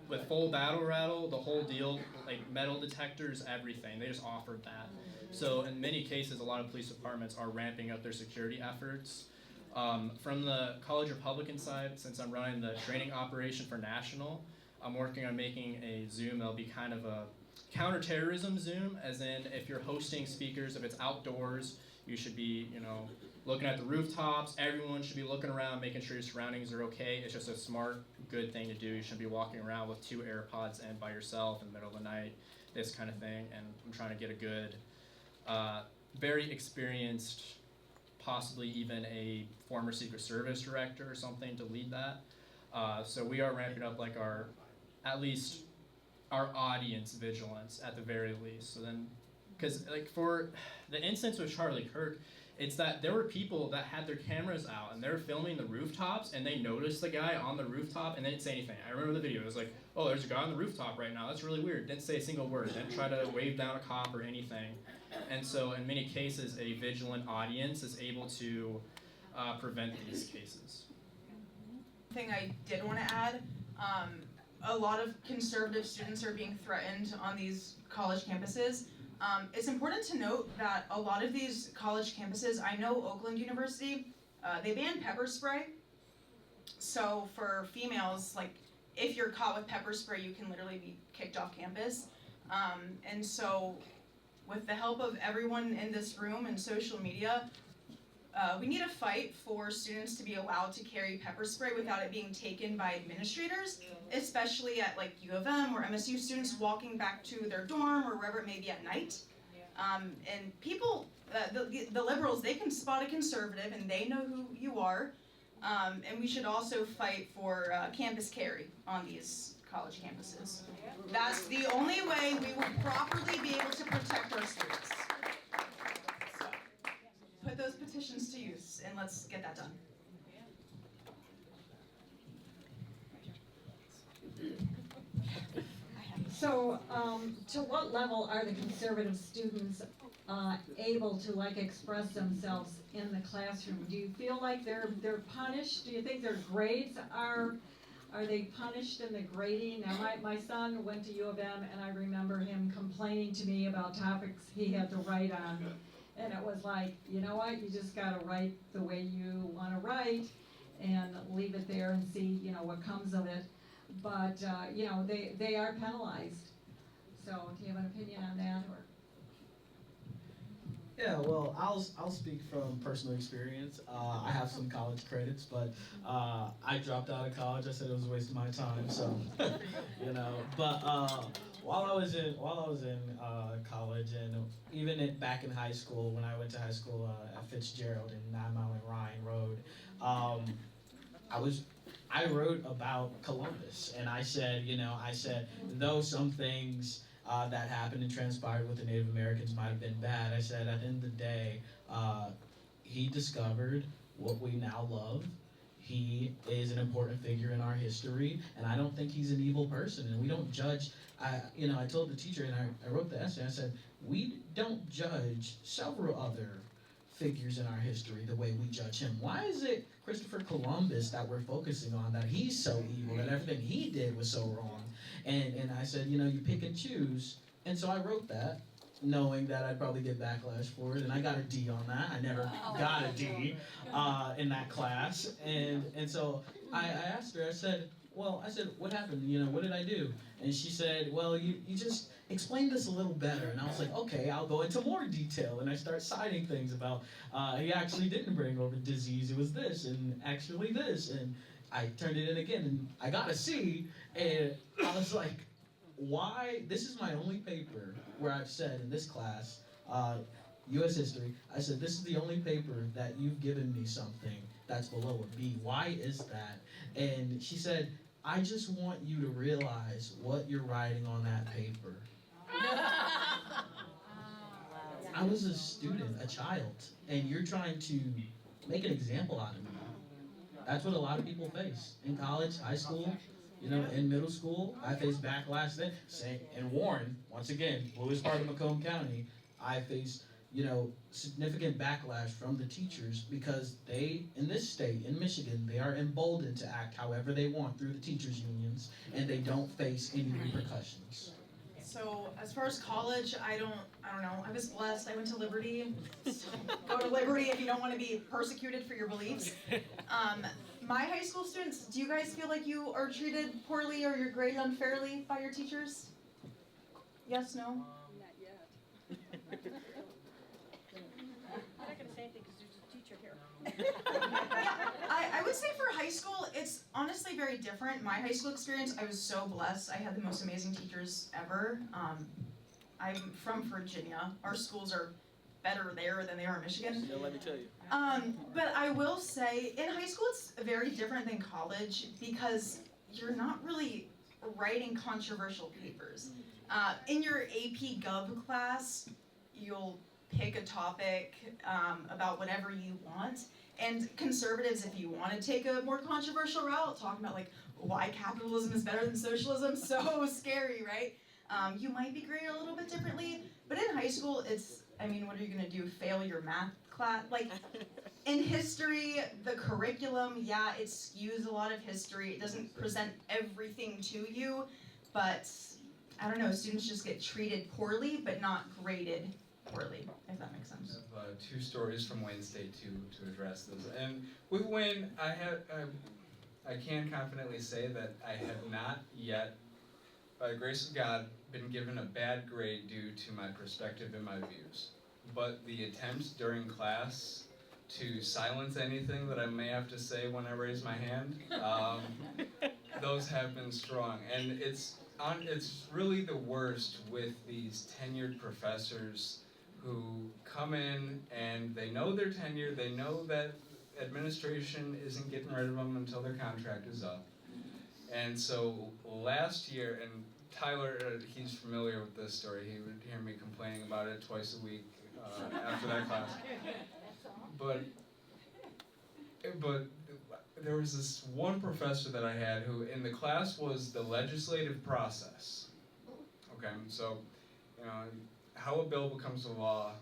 [SPEAKER 9] with full battle rattle, the whole deal, like metal detectors, everything. They just offered that. So in many cases, a lot of police departments are ramping up their security efforts. From the College Republican side, since I'm running the training operation for National, I'm working on making a Zoom that'll be kind of a counterterrorism Zoom, as in if you're hosting speakers, if it's outdoors, you should be, looking at the rooftops. Everyone should be looking around, making sure your surroundings are okay. It's just a smart, good thing to do. You shouldn't be walking around with 2 AirPods in by yourself in the middle of the night, this kind of thing. And I'm trying to get a good, very experienced, possibly even a former Secret Service director or something to lead that. So we are ramping up like at least our audience vigilance at the very least. So then, because like for the instance with Charlie Kirk, it's that there were people that had their cameras out and they're filming the rooftops and they noticed the guy on the rooftop and they didn't say anything. I remember the video. It was like, oh, there's a guy on the rooftop right now. That's really weird. Didn't say a single word. Didn't try to wave down a cop or anything. And so in many cases, a vigilant audience is able to prevent these cases.
[SPEAKER 6] Thing I did want to add, a lot of conservative students are being threatened on these college campuses. It's important to note that a lot of these college campuses, I know Oakland University, they banned pepper spray. So for females, like if you're caught with pepper spray, you can literally be kicked off campus. And so with the help of everyone in this room and social media, we need to fight for students to be allowed to carry pepper spray without it being taken by administrators, especially at like U of M or MSU students walking back to their dorm or wherever it may be at night. And people, the liberals, they can spot a conservative and they know who you are. And we should also fight for campus carry on these college campuses. That's the only way we will properly be able to protect our students. So, put those petitions to use and let's get that done.
[SPEAKER 1] So, to what level are the conservative students able to like express themselves in the classroom? Do you feel like they're punished? Do you think their grades are they punished in the grading? Now, my son went to U of M, and I remember him complaining to me about topics he had to write on, and it was like, you know what? You just got to write the way you want to write, and leave it there and see, what comes of it. But they are penalized. So, do you have an opinion on that, or?
[SPEAKER 7] Yeah, well, I'll speak from personal experience. I have some college credits, but I dropped out of college. I said it was a waste of my time. So, But while I was in college, and even back in high school, when I went to high school at Fitzgerald in 9 Mile and Ryan Road, I wrote about Columbus, and I said, though some things that happened and transpired with the Native Americans might have been bad, I said at the end of the day, he discovered what we now love. He is an important figure in our history, and I don't think he's an evil person, and we don't judge. I told the teacher, and I wrote the essay, I said, we don't judge several other figures in our history the way we judge him. Why is it Christopher Columbus that we're focusing on, that he's so evil, that everything he did was so wrong? And I said, you pick and choose. And so I wrote that, knowing that I'd probably get backlash for it, and I got a D on that. I never got a D in that class. And so I asked her, I said, what happened? What did I do? And she said, well, you just explain this a little better. And I was like, okay, I'll go into more detail. And I start citing things about, he actually didn't bring over disease, it was this, and actually this. And I turned it in again, and I got a C, and I was like, why? This is my only paper where I've said in this class, U.S. history, I said, this is the only paper that you've given me something that's below a B. Why is that? And she said, I just want you to realize what you're writing on that paper. I was a student, a child, and you're trying to make an example out of me. That's what a lot of people face in college, high school, in middle school. I faced backlash then. In Warren, once again, bluest part of Macomb County, I faced, significant backlash from the teachers because they, in this state, in Michigan, they are emboldened to act however they want through the teachers' unions, and they don't face any repercussions.
[SPEAKER 6] So as far as college, I don't know. I was blessed. I went to Liberty. Go to Liberty if you don't want to be persecuted for your beliefs. My high school students, do you guys feel like you are treated poorly or you're graded unfairly by your teachers? Yes, no?
[SPEAKER 10] Not yet. I'm not gonna say anything because there's a teacher here.
[SPEAKER 6] Yeah, I would say for high school, it's honestly very different. My high school experience, I was so blessed. I had the most amazing teachers ever. I'm from Virginia. Our schools are better there than they are in Michigan.
[SPEAKER 11] Yeah, let me tell you.
[SPEAKER 6] But I will say, in high school, it's very different than college because you're not really writing controversial papers. In your AP Gov class, you'll pick a topic about whatever you want. And conservatives, if you want to take a more controversial route, talking about like why capitalism is better than socialism, so scary, right? You might be graded a little bit differently, but in high school, it's, I mean, what are you gonna do, fail your math class? Like, in history, the curriculum, yeah, it skews a lot of history. It doesn't present everything to you, but I don't know, students just get treated poorly, but not graded poorly, if that makes sense.
[SPEAKER 8] I have 2 stories from Wayne State to address this. And with Wayne, I can confidently say that I have not yet, by the grace of God, been given a bad grade due to my perspective and my views. But the attempts during class to silence anything that I may have to say when I raise my hand, those have been strong. And it's really the worst with these tenured professors who come in and they know they're tenured, they know that administration isn't getting rid of them until their contract is up. And so last year, and Tyler, he's familiar with this story, he would hear me complaining about it twice a week after that class. But there was this one professor that I had who in the class was the legislative process. Okay, so, you know, how a bill becomes a law,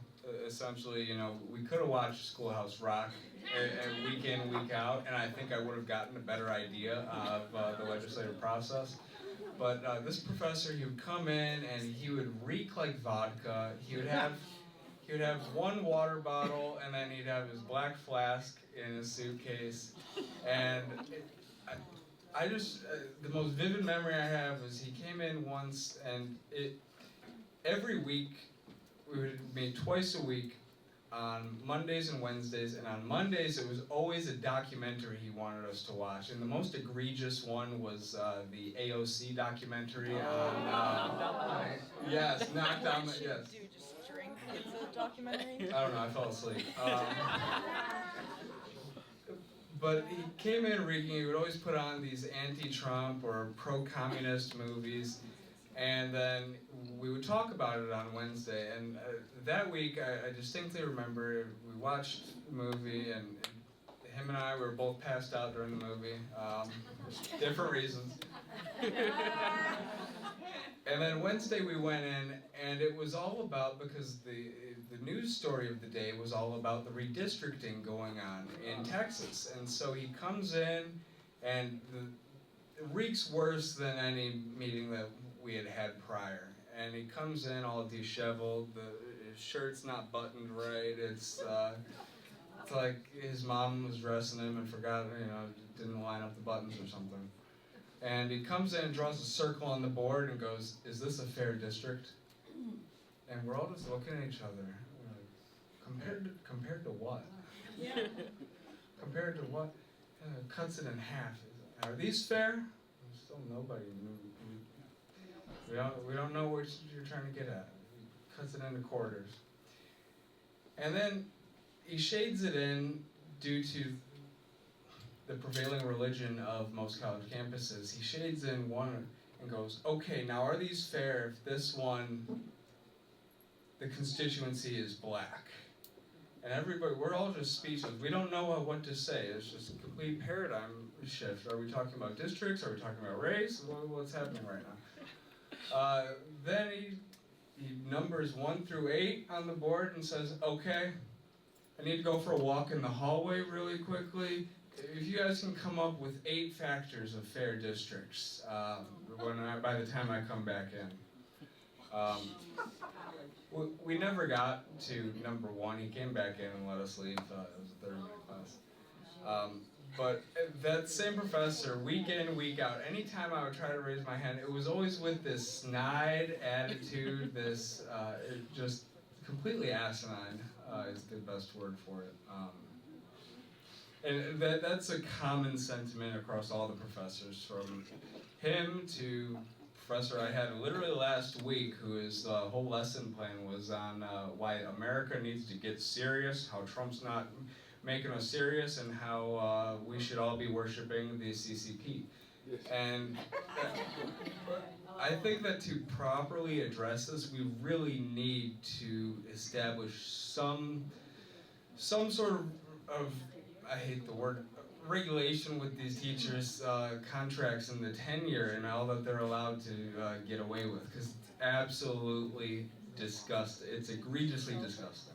[SPEAKER 8] essentially, you know, we could have watched Schoolhouse Rock week in, week out, and I think I would have gotten a better idea of the legislative process. But this professor, he would come in and he would reek like vodka. He would have one water bottle, and then he'd have his black flask in his suitcase. And I just, the most vivid memory I have is he came in once, and every week, we would meet twice a week on Mondays and Wednesdays, and on Mondays it was always a documentary he wanted us to watch, and the most egregious one was the AOC documentary on, yes, Knocked Down the, yes.
[SPEAKER 6] Do you just drink? It's a documentary?
[SPEAKER 8] I don't know, I fell asleep. But he came in reeking, he would always put on these anti-Trump or pro-communist movies, and then we would talk about it on Wednesday. And that week, I distinctly remember we watched the movie, and him and I were both passed out during the movie, different reasons. And then Wednesday we went in, and it was all about, because the news story of the day was all about the redistricting going on in Texas. And so he comes in, and it reeks worse than any meeting that we had had prior. And he comes in all disheveled, his shirt's not buttoned right, it's like his mom was dressing him and forgot, didn't line up the buttons or something. And he comes in and draws a circle on the board and goes, "Is this a fair district?" And we're all just looking at each other. We're like, compared to what?
[SPEAKER 1] Yeah.
[SPEAKER 8] Compared to what? Cuts it in half. Are these fair? Still nobody knew. We don't know what you're trying to get at. He cuts it into quarters. And then he shades it in due to the prevailing religion of most college campuses. He shades in one and goes, "Okay, now are these fair if this one, the constituency is black?" And everybody, we're all just speechless. We don't know what to say. It's just a complete paradigm shift. Are we talking about districts? Are we talking about race? What's happening right now? Then he numbers 1 through 8 on the board and says, "Okay, I need to go for a walk in the hallway really quickly. If you guys can come up with 8 factors of fair districts by the time I come back in." We never got to number 1. He came back in and let us leave. It was a 30-minute class. But that same professor, week in, week out, anytime I would try to raise my hand, it was always with this snide attitude, this just completely asinine is the best word for it. And that's a common sentiment across all the professors, from him to professor I had literally last week, whose whole lesson plan was on why America needs to get serious, how Trump's not making us serious, and how we should all be worshiping the CCP. And I think that to properly address this, we really need to establish some sort of I hate the word, regulation with these teachers' contracts and the tenure and all that they're allowed to get away with, because it's absolutely disgusting. It's egregiously disgusting.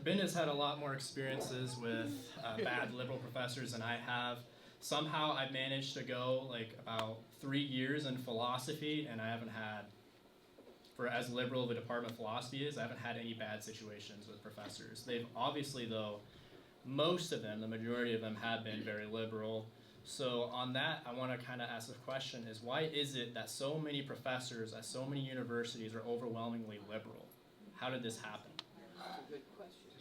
[SPEAKER 9] Ben has had a lot more experiences with bad liberal professors than I have. Somehow I've managed to go like about 3 years in philosophy, and I haven't had, for as liberal of a department philosophy is, I haven't had any bad situations with professors. They've obviously, though, most of them, the majority of them, have been very liberal. So on that, I want to kind of ask the question is, why is it that so many professors at so many universities are overwhelmingly liberal? How did this happen?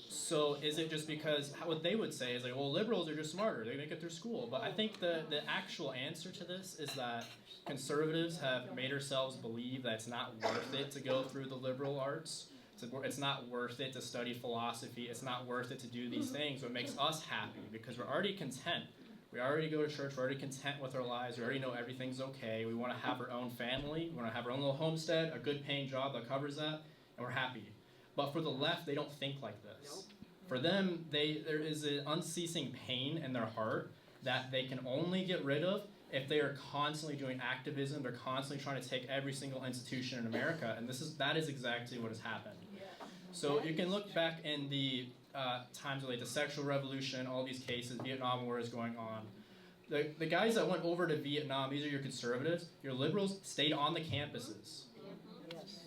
[SPEAKER 9] So is it just because, what they would say is like, well, liberals are just smarter, they make it through school. But I think the actual answer to this is that conservatives have made ourselves believe that it's not worth it to go through the liberal arts. It's not worth it to study philosophy. It's not worth it to do these things. What makes us happy, because we're already content. We already go to church. We're already content with our lives. We already know everything's okay. We want to have our own family. We want to have our own little homestead, a good paying job that covers that, and we're happy. But for the left, they don't think like this. For them, there is an unceasing pain in their heart that they can only get rid of if they are constantly doing activism. They're constantly trying to take every single institution in America, and that is exactly what has happened. So you can look back in the times of like the sexual revolution, all these cases, Vietnam War is going on. The guys that went over to Vietnam, these are your conservatives. Your liberals stayed on the campuses.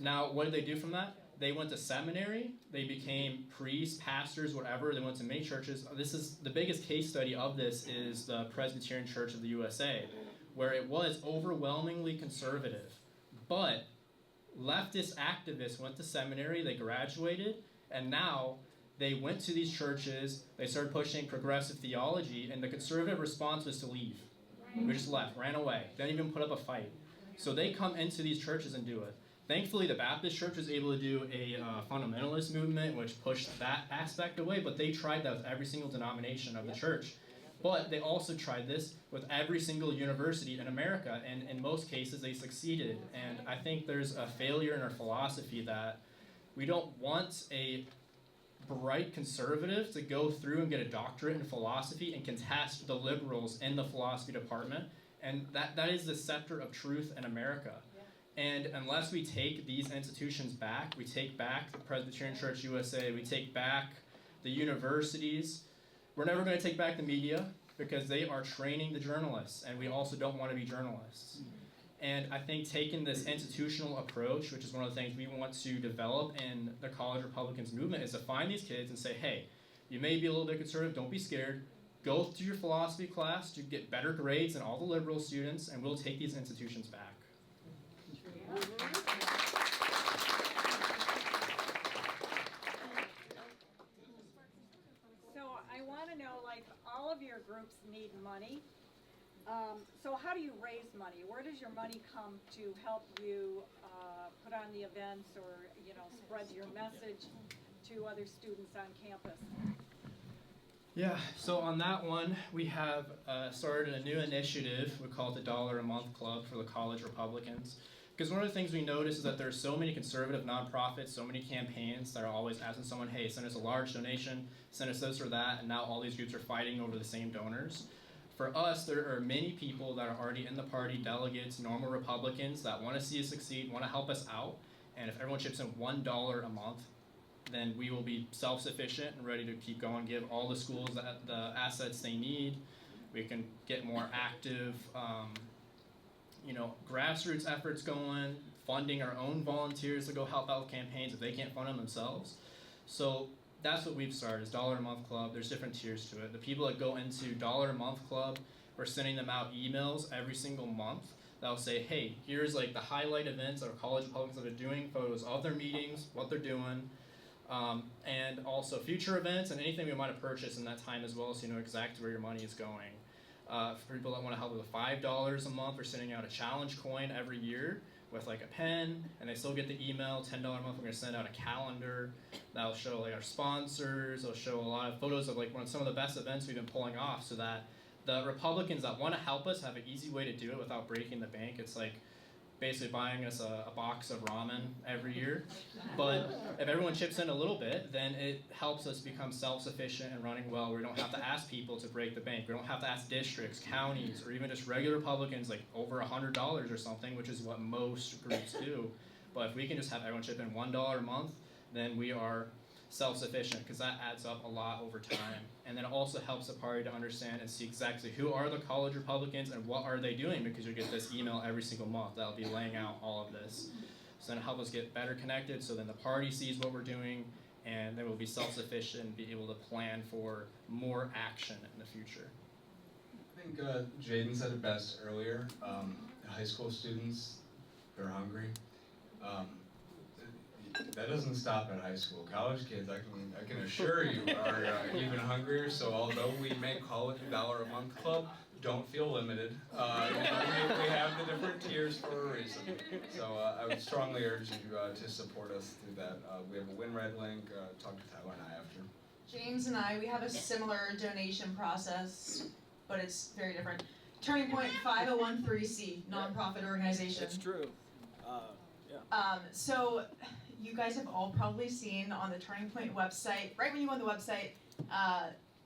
[SPEAKER 9] Now, what did they do from that? They went to seminary. They became priests, pastors, whatever. They went to many churches. This is the biggest case study of this is the Presbyterian Church of the USA, where it was overwhelmingly conservative, but leftist activists went to seminary, they graduated, and now they went to these churches, they started pushing progressive theology, and the conservative response was to leave. We just left, ran away, didn't even put up a fight. So they come into these churches and do it. Thankfully, the Baptist Church was able to do a fundamentalist movement, which pushed that aspect away, but they tried that with every single denomination of the church. But they also tried this with every single university in America, and in most cases they succeeded. And I think there's a failure in our philosophy that we don't want a bright conservative to go through and get a doctorate in philosophy and contest the liberals in the philosophy department. And that is the scepter of truth in America. And unless we take these institutions back, we take back the Presbyterian Church USA, we take back the universities, we're never going to take back the media, because they are training the journalists, and we also don't want to be journalists. And I think taking this institutional approach, which is one of the things we want to develop in the College Republicans movement, is to find these kids and say, hey, you may be a little bit conservative, don't be scared. Go to your philosophy class to get better grades than all the liberal students, and we'll take these institutions back.
[SPEAKER 10] All of your groups need money. So how do you raise money? Where does your money come to help you put on the events or, spread your message to other students on campus?
[SPEAKER 9] Yeah, so on that one, we have started a new initiative. We call it the $1 a Month Club for the College Republicans. Because one of the things we notice is that there's so many conservative nonprofits, so many campaigns that are always asking someone, hey, send us a large donation, send us this or that, and now all these groups are fighting over the same donors. For us, there are many people that are already in the party, delegates, normal Republicans that want to see us succeed, want to help us out, and if everyone chips in $1 a month, then we will be self-sufficient and ready to keep going, give all the schools the assets they need. We can get more active grassroots efforts going, funding our own volunteers to go help out with campaigns if they can't fund them themselves. So that's what we've started, is $1 a month club. There's different tiers to it. The people that go into $1 a month club, we're sending them out emails every single month that'll say, hey, here's like the highlight events our college Republicans that are doing, photos of their meetings, what they're doing, and also future events and anything we might have purchased in that time as well, so you know exactly where your money is going. For people that want to help with $5 a month, we're sending out a challenge coin every year with like a pen, and they still get the email. $10 a month, we're going to send out a calendar that'll show like our sponsors. It'll show a lot of photos of like some of the best events we've been pulling off, so that the Republicans that want to help us have an easy way to do it without breaking the bank. It's like basically buying us a box of ramen every year. But if everyone chips in a little bit, then it helps us become self-sufficient and running well. We don't have to ask people to break the bank. We don't have to ask districts, counties, or even just regular Republicans like over $100 or something, which is what most groups do. But if we can just have everyone chip in $1 a month, then we are self-sufficient, because that adds up a lot over time. And then it also helps the party to understand and see exactly who are the college Republicans and what are they doing, because you get this email every single month that'll be laying out all of this. So then it helps us get better connected, so then the party sees what we're doing, and then we'll be self-sufficient and be able to plan for more action in the future.
[SPEAKER 8] I think Jaden said it best earlier. High school students, they're hungry. That doesn't stop at high school. College kids, I can assure you, are even hungrier. So although we may call it the $1 a month club, don't feel limited. We have the different tiers for a reason. So I would strongly urge you to support us through that. We have a WinRed link. Talk to Tyler and I after.
[SPEAKER 6] James and I, we have a similar donation process, but it's very different. Turning Point 5013C, nonprofit organization.
[SPEAKER 11] It's true.
[SPEAKER 6] So you guys have all probably seen on the Turning Point website, right when you go on the website,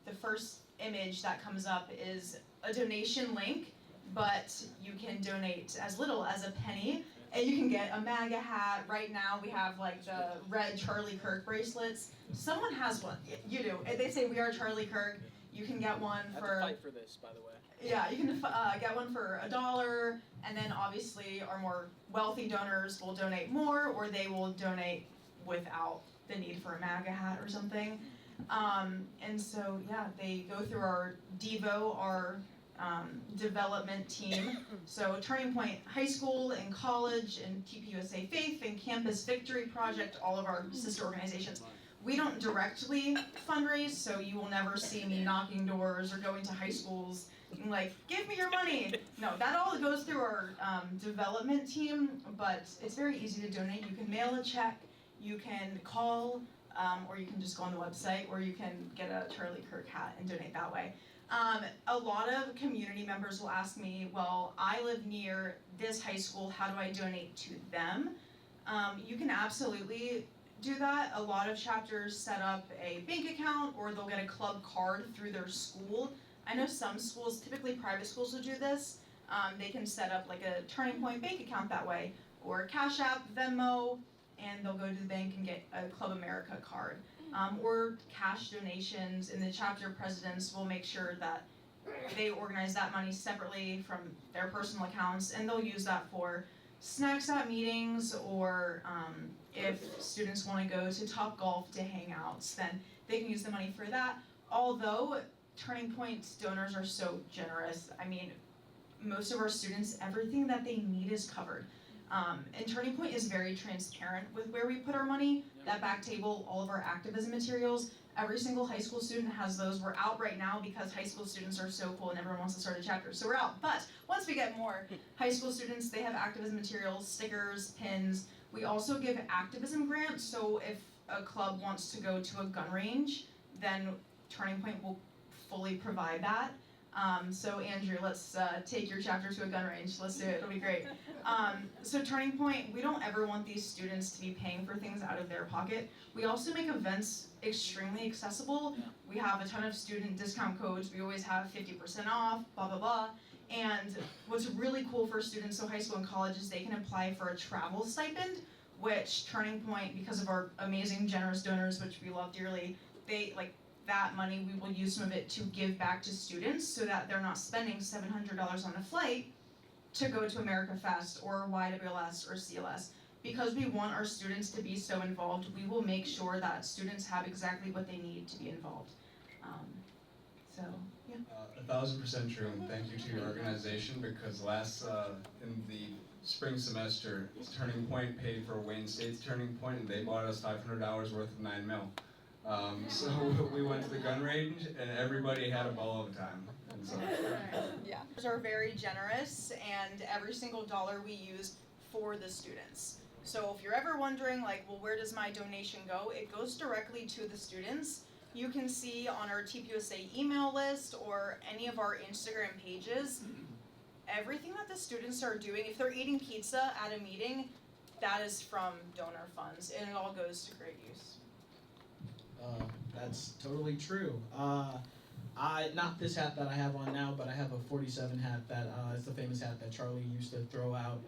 [SPEAKER 6] the first image that comes up is a donation link, but you can donate as little as a penny, and you can get a MAGA hat. Right now we have like the red Charlie Kirk bracelets. Someone has one. You do. They say we are Charlie Kirk. You can get one
[SPEAKER 11] I have
[SPEAKER 6] for...
[SPEAKER 11] to fight for this, by the way.
[SPEAKER 6] Yeah, you can get one for $1, and then obviously our more wealthy donors will donate more, or they will donate without the need for a MAGA hat or something. And so, yeah, they go through our DEVO, our development team. So Turning Point High School and College and TPUSA Faith and Campus Victory Project, all of our sister organizations. We don't directly fundraise, so you will never see me knocking doors or going to high schools and like, give me your money. No, that all goes through our development team, but it's very easy to donate. You can mail a check, you can call, or you can just go on the website, or you can get a Charlie Kirk hat and donate that way. A lot of community members will ask me, well, I live near this high school, how do I donate to them? You can absolutely do that. A lot of chapters set up a bank account, or they'll get a club card through their school. I know some schools, typically private schools, will do this. They can set up like a Turning Point bank account that way, or Cash App, Venmo, and they'll go to the bank and get a Club America card. Or cash donations, and the chapter presidents will make sure that they organize that money separately from their personal accounts, and they'll use that for snacks at meetings, or if students want to go to Topgolf to hang out, then they can use the money for that. Although Turning Point's donors are so generous, I mean, most of our students, everything that they need is covered. And Turning Point is very transparent with where we put our money. That back table, all of our activism materials, every single high school student has those. We're out right now because high school students are so cool and everyone wants to start a chapter, so we're out. But once we get more high school students, they have activism materials, stickers, pins. We also give activism grants, so if a club wants to go to a gun range, then Turning Point will fully provide that. So Andrew, let's take your chapter to a gun range. Let's do it, it'll be great. So Turning Point, we don't ever want these students to be paying for things out of their pocket. We also make events extremely accessible. We have a ton of student discount codes. We always have 50% off, blah, blah, blah. And what's really cool for students, so high school and college, is they can apply for a travel stipend, which Turning Point, because of our amazing generous donors, which we love dearly, they like, that money, we will use some of it to give back to students so that they're not spending $700 on a flight to go to America Fest or YWLS or CLS, because we want our students to be so involved, we will make sure that students have exactly what they need to be involved. So, yeah.
[SPEAKER 8] 1,000% true, and thank you to your organization, because in the spring semester, Turning Point paid for Wayne State's Turning Point, and they bought us $500 worth of 9 mil. So we went to the gun range, and everybody had a ball of time. And so,
[SPEAKER 6] Yeah. Are very generous, and every single dollar we use for the students. So if you're ever wondering, like, well, where does my donation go? It goes directly to the students. You can see on our TPUSA email list or any of our Instagram pages, everything that the students are doing. If they're eating pizza at a meeting, that is from donor funds, and it all goes to great use.
[SPEAKER 7] That's totally true. Not this hat that I have on now, but I have a 47 hat that it's the famous hat that Charlie used to throw out.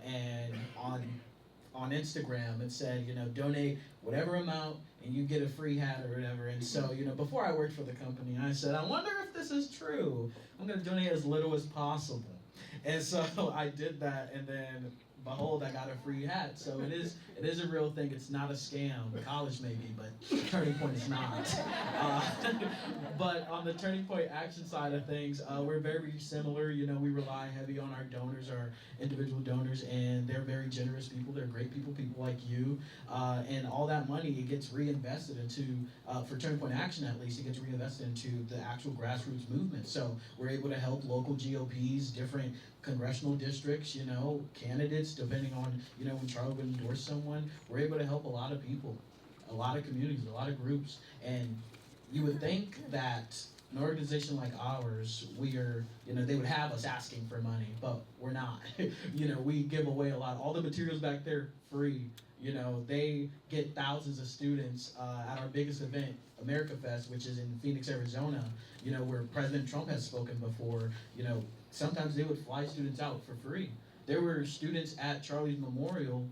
[SPEAKER 7] And on Instagram, it said, donate whatever amount and you get a free hat or whatever. And so, before I worked for the company, I said, I wonder if this is true. I'm going to donate as little as possible. And so I did that, and then behold, I got a free hat. So it is a real thing. It's not a scam. College maybe, but Turning Point is not. But on the Turning Point action side of things, we're very similar. We rely heavy on our donors, our individual donors, and they're very generous people. They're great people like you. And all that money, it gets reinvested into, for Turning Point Action at least, it gets reinvested into the actual grassroots movement. So we're able to help local GOPs, different congressional districts, candidates, depending on, when Charlie would endorse someone. We're able to help a lot of people, a lot of communities, a lot of groups. And you would think that an organization like ours, we are, they would have us asking for money, but we're not. We give away a lot. All the materials back there, free. They get thousands of students at our biggest event, America Fest, which is in Phoenix, Arizona, where President Trump has spoken before. Sometimes they would fly students out for free. There were students at Charlie's memorial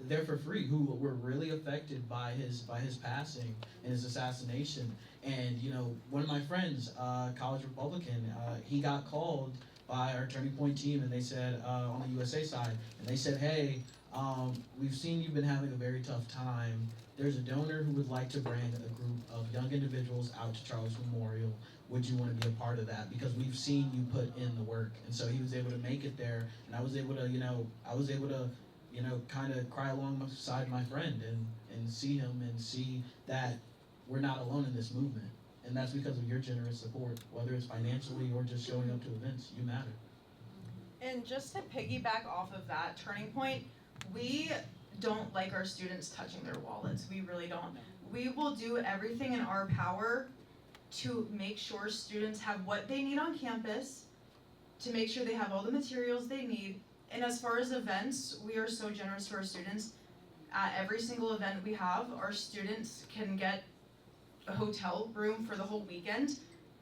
[SPEAKER 7] there for free who were really affected by his passing and his assassination. And one of my friends, college Republican, he got called by our Turning Point team, and they said on the USA side, and they said, hey, we've seen you've been having a very tough time. There's a donor who would like to bring a group of young individuals out to Charlie's memorial. Would you want to be a part of that? Because we've seen you put in the work. And so he was able to make it there, and I was able to, kind of cry alongside my friend and see him and see that we're not alone in this movement. And that's because of your generous support, whether it's financially or just showing up to events. You matter.
[SPEAKER 6] And just to piggyback off of that, Turning Point, we don't like our students touching their wallets. We really don't. We will do everything in our power to make sure students have what they need on campus, to make sure they have all the materials they need. And as far as events, we are so generous to our students. At every single event we have, our students can get a hotel room for the whole weekend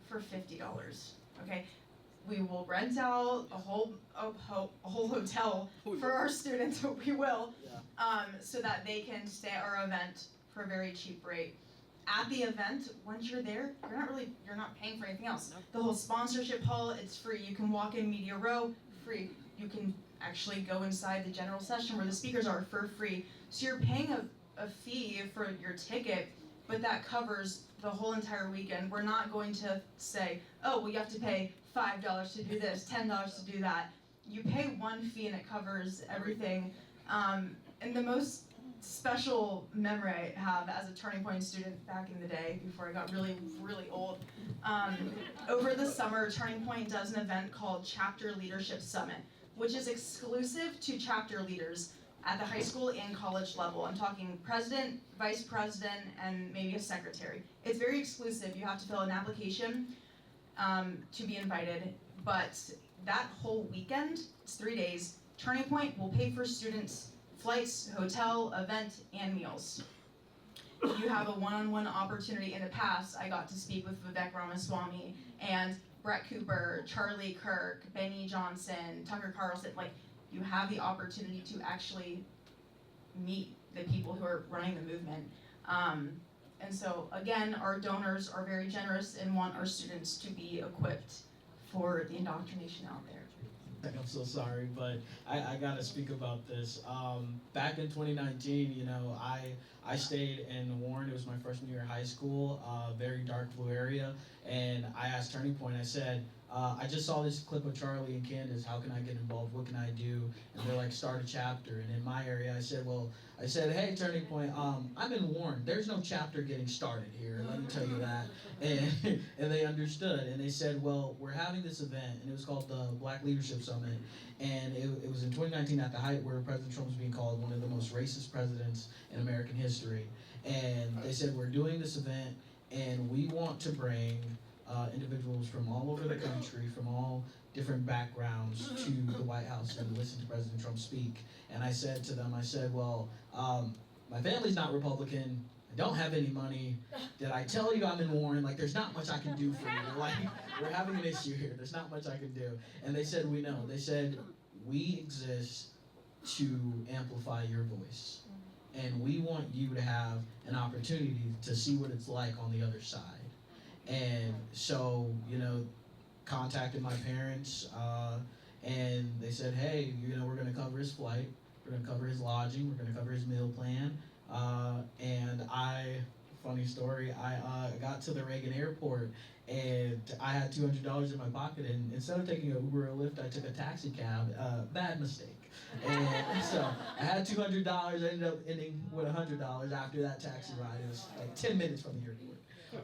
[SPEAKER 6] for $50. Okay, we will rent out a whole hotel for our students. We will, so that they can stay at our event for a very cheap rate. At the event, once you're there, you're not paying for anything else. The whole sponsorship hall, it's free. You can walk in media row, free. You can actually go inside the general session where the speakers are for free. So you're paying a fee for your ticket, but that covers the whole entire weekend. We're not going to say, oh, well, you have to pay $5 to do this, $10 to do that. You pay one fee and it covers everything. And the most special memory I have as a Turning Point student back in the day, before I got really, really old, over the summer, Turning Point does an event called Chapter Leadership Summit, which is exclusive to chapter leaders at the high school and college level. I'm talking president, vice president, and maybe a secretary. It's very exclusive. You have to fill out an application to be invited. But that whole weekend, it's 3 days, Turning Point will pay for students' flights, hotel, event, and meals. You have a one-on-one opportunity. In the past, I got to speak with Vivek Ramaswamy and Brett Cooper, Charlie Kirk, Benny Johnson, Tucker Carlson. Like, you have the opportunity to actually meet the people who are running the movement. And so, again, our donors are very generous and want our students to be equipped for the indoctrination out there.
[SPEAKER 7] I'm so sorry, but I gotta speak about this. Back in 2019, you know, I stayed in Warren. It was my freshman year of high school, very dark blue area. And I asked Turning Point, I said, I just saw this clip of Charlie and Candace. How can I get involved? What can I do? And they're like, start a chapter. And in my area, I said, hey, Turning Point, I'm in Warren. There's no chapter getting started here. Let me tell you that. And they understood. And they said, well, we're having this event, and it was called the Black Leadership Summit. And it was in 2019 at the height where President Trump was being called one of the most racist presidents in American history. And they said, we're doing this event, and we want to bring individuals from all over the country, from all different backgrounds to the White House and listen to President Trump speak. And I said to them, well, my family's not Republican. I don't have any money. Did I tell you I'm in Warren? Like, there's not much I can do for you. Like, we're having an issue here. There's not much I can do. And they said, we know. They said, we exist to amplify your voice. And we want you to have an opportunity to see what it's like on the other side. And so, you know, contacted my parents, and they said, hey, you know, we're going to cover his flight, we're going to cover his lodging, we're going to cover his meal plan. And funny story, I got to the Reagan airport, and I had $200 in my pocket, and instead of taking an Uber or Lyft, I took a taxi cab. Bad mistake. And so I had $200, I ended up ending with $100 after that taxi ride. It was like 10 minutes from the airport.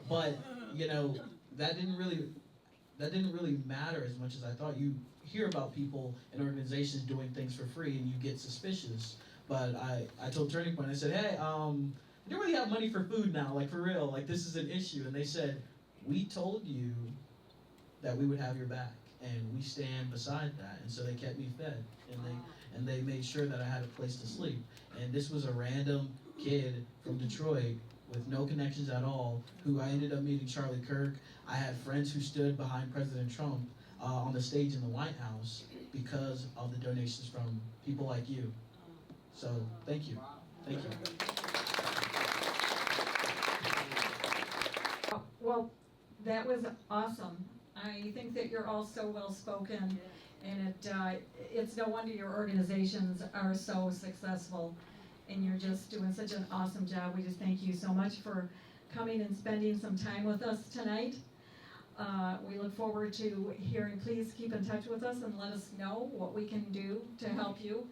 [SPEAKER 7] But, you know, that didn't really matter as much as I thought. You hear about people and organizations doing things for free, and you get suspicious. But I told Turning Point, I said, hey, we don't really have money for food now, like for real, like this is an issue. And they said, we told you that we would have your back, and we stand beside that. And so they kept me fed, and they made sure that I had a place to sleep. And this was a random kid from Detroit with no connections at all, who I ended up meeting Charlie Kirk. I had friends who stood behind President Trump on the stage in the White House because of the donations from people like you. So, thank you. Thank you.
[SPEAKER 1] Well, that was awesome. I think that you're all so well-spoken, and it's no wonder your organizations are so successful, and you're just doing such an awesome job. We just thank you so much for coming and spending some time with us tonight. We look forward to hearing. Please keep in touch with us and let us know what we can do to help you.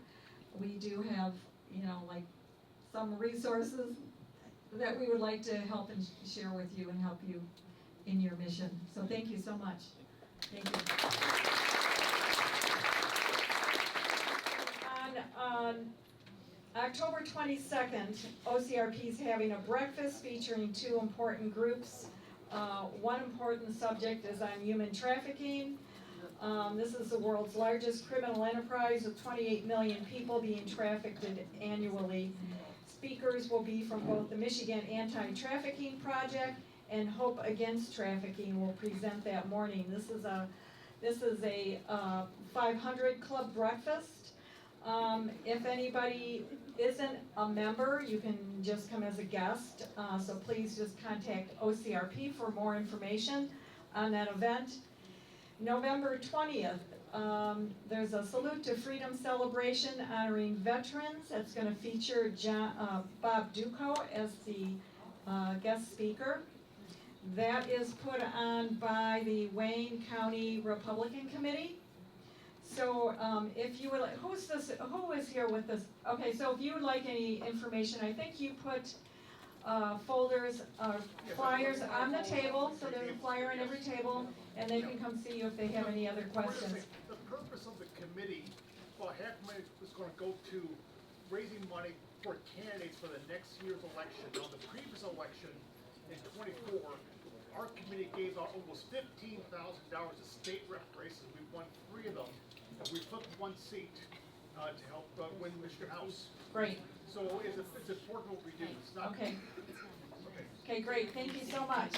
[SPEAKER 1] We do have, you know, like some resources that we would like to help and share with you and help you in your mission. So thank you so much. Thank you. On October 22nd, OCRP is having a breakfast featuring two important groups. One important subject is on human trafficking. This is the world's largest criminal enterprise with 28 million people being trafficked annually. Speakers will be from both the Michigan Anti-Trafficking Project and Hope Against Trafficking will present that morning. This is a 500 club breakfast. If anybody isn't a member, you can just come as a guest. So please just contact OCRP for more information on that event. November 20th, there's a Salute to Freedom celebration honoring veterans. That's going to feature Bob Duco as the guest speaker. That is put on by the Wayne County Republican Committee. So if you would like, who is here with us? Okay, so if you would like any information, I think you put folders, flyers on the table, so there's a flyer on every table, and they can come see you if they have any other questions.
[SPEAKER 11] The purpose of the committee, well, half money was going to go to raising money for candidates for the next year's election. Now, the previous election in '24, our committee gave out almost $15,000 of state rep races. We won 3 of them. And we flipped 1 seat to help win Michigan House.
[SPEAKER 1] Great.
[SPEAKER 11] So it's important what we do. It's not
[SPEAKER 1] Okay. Okay, great. Thank you so much.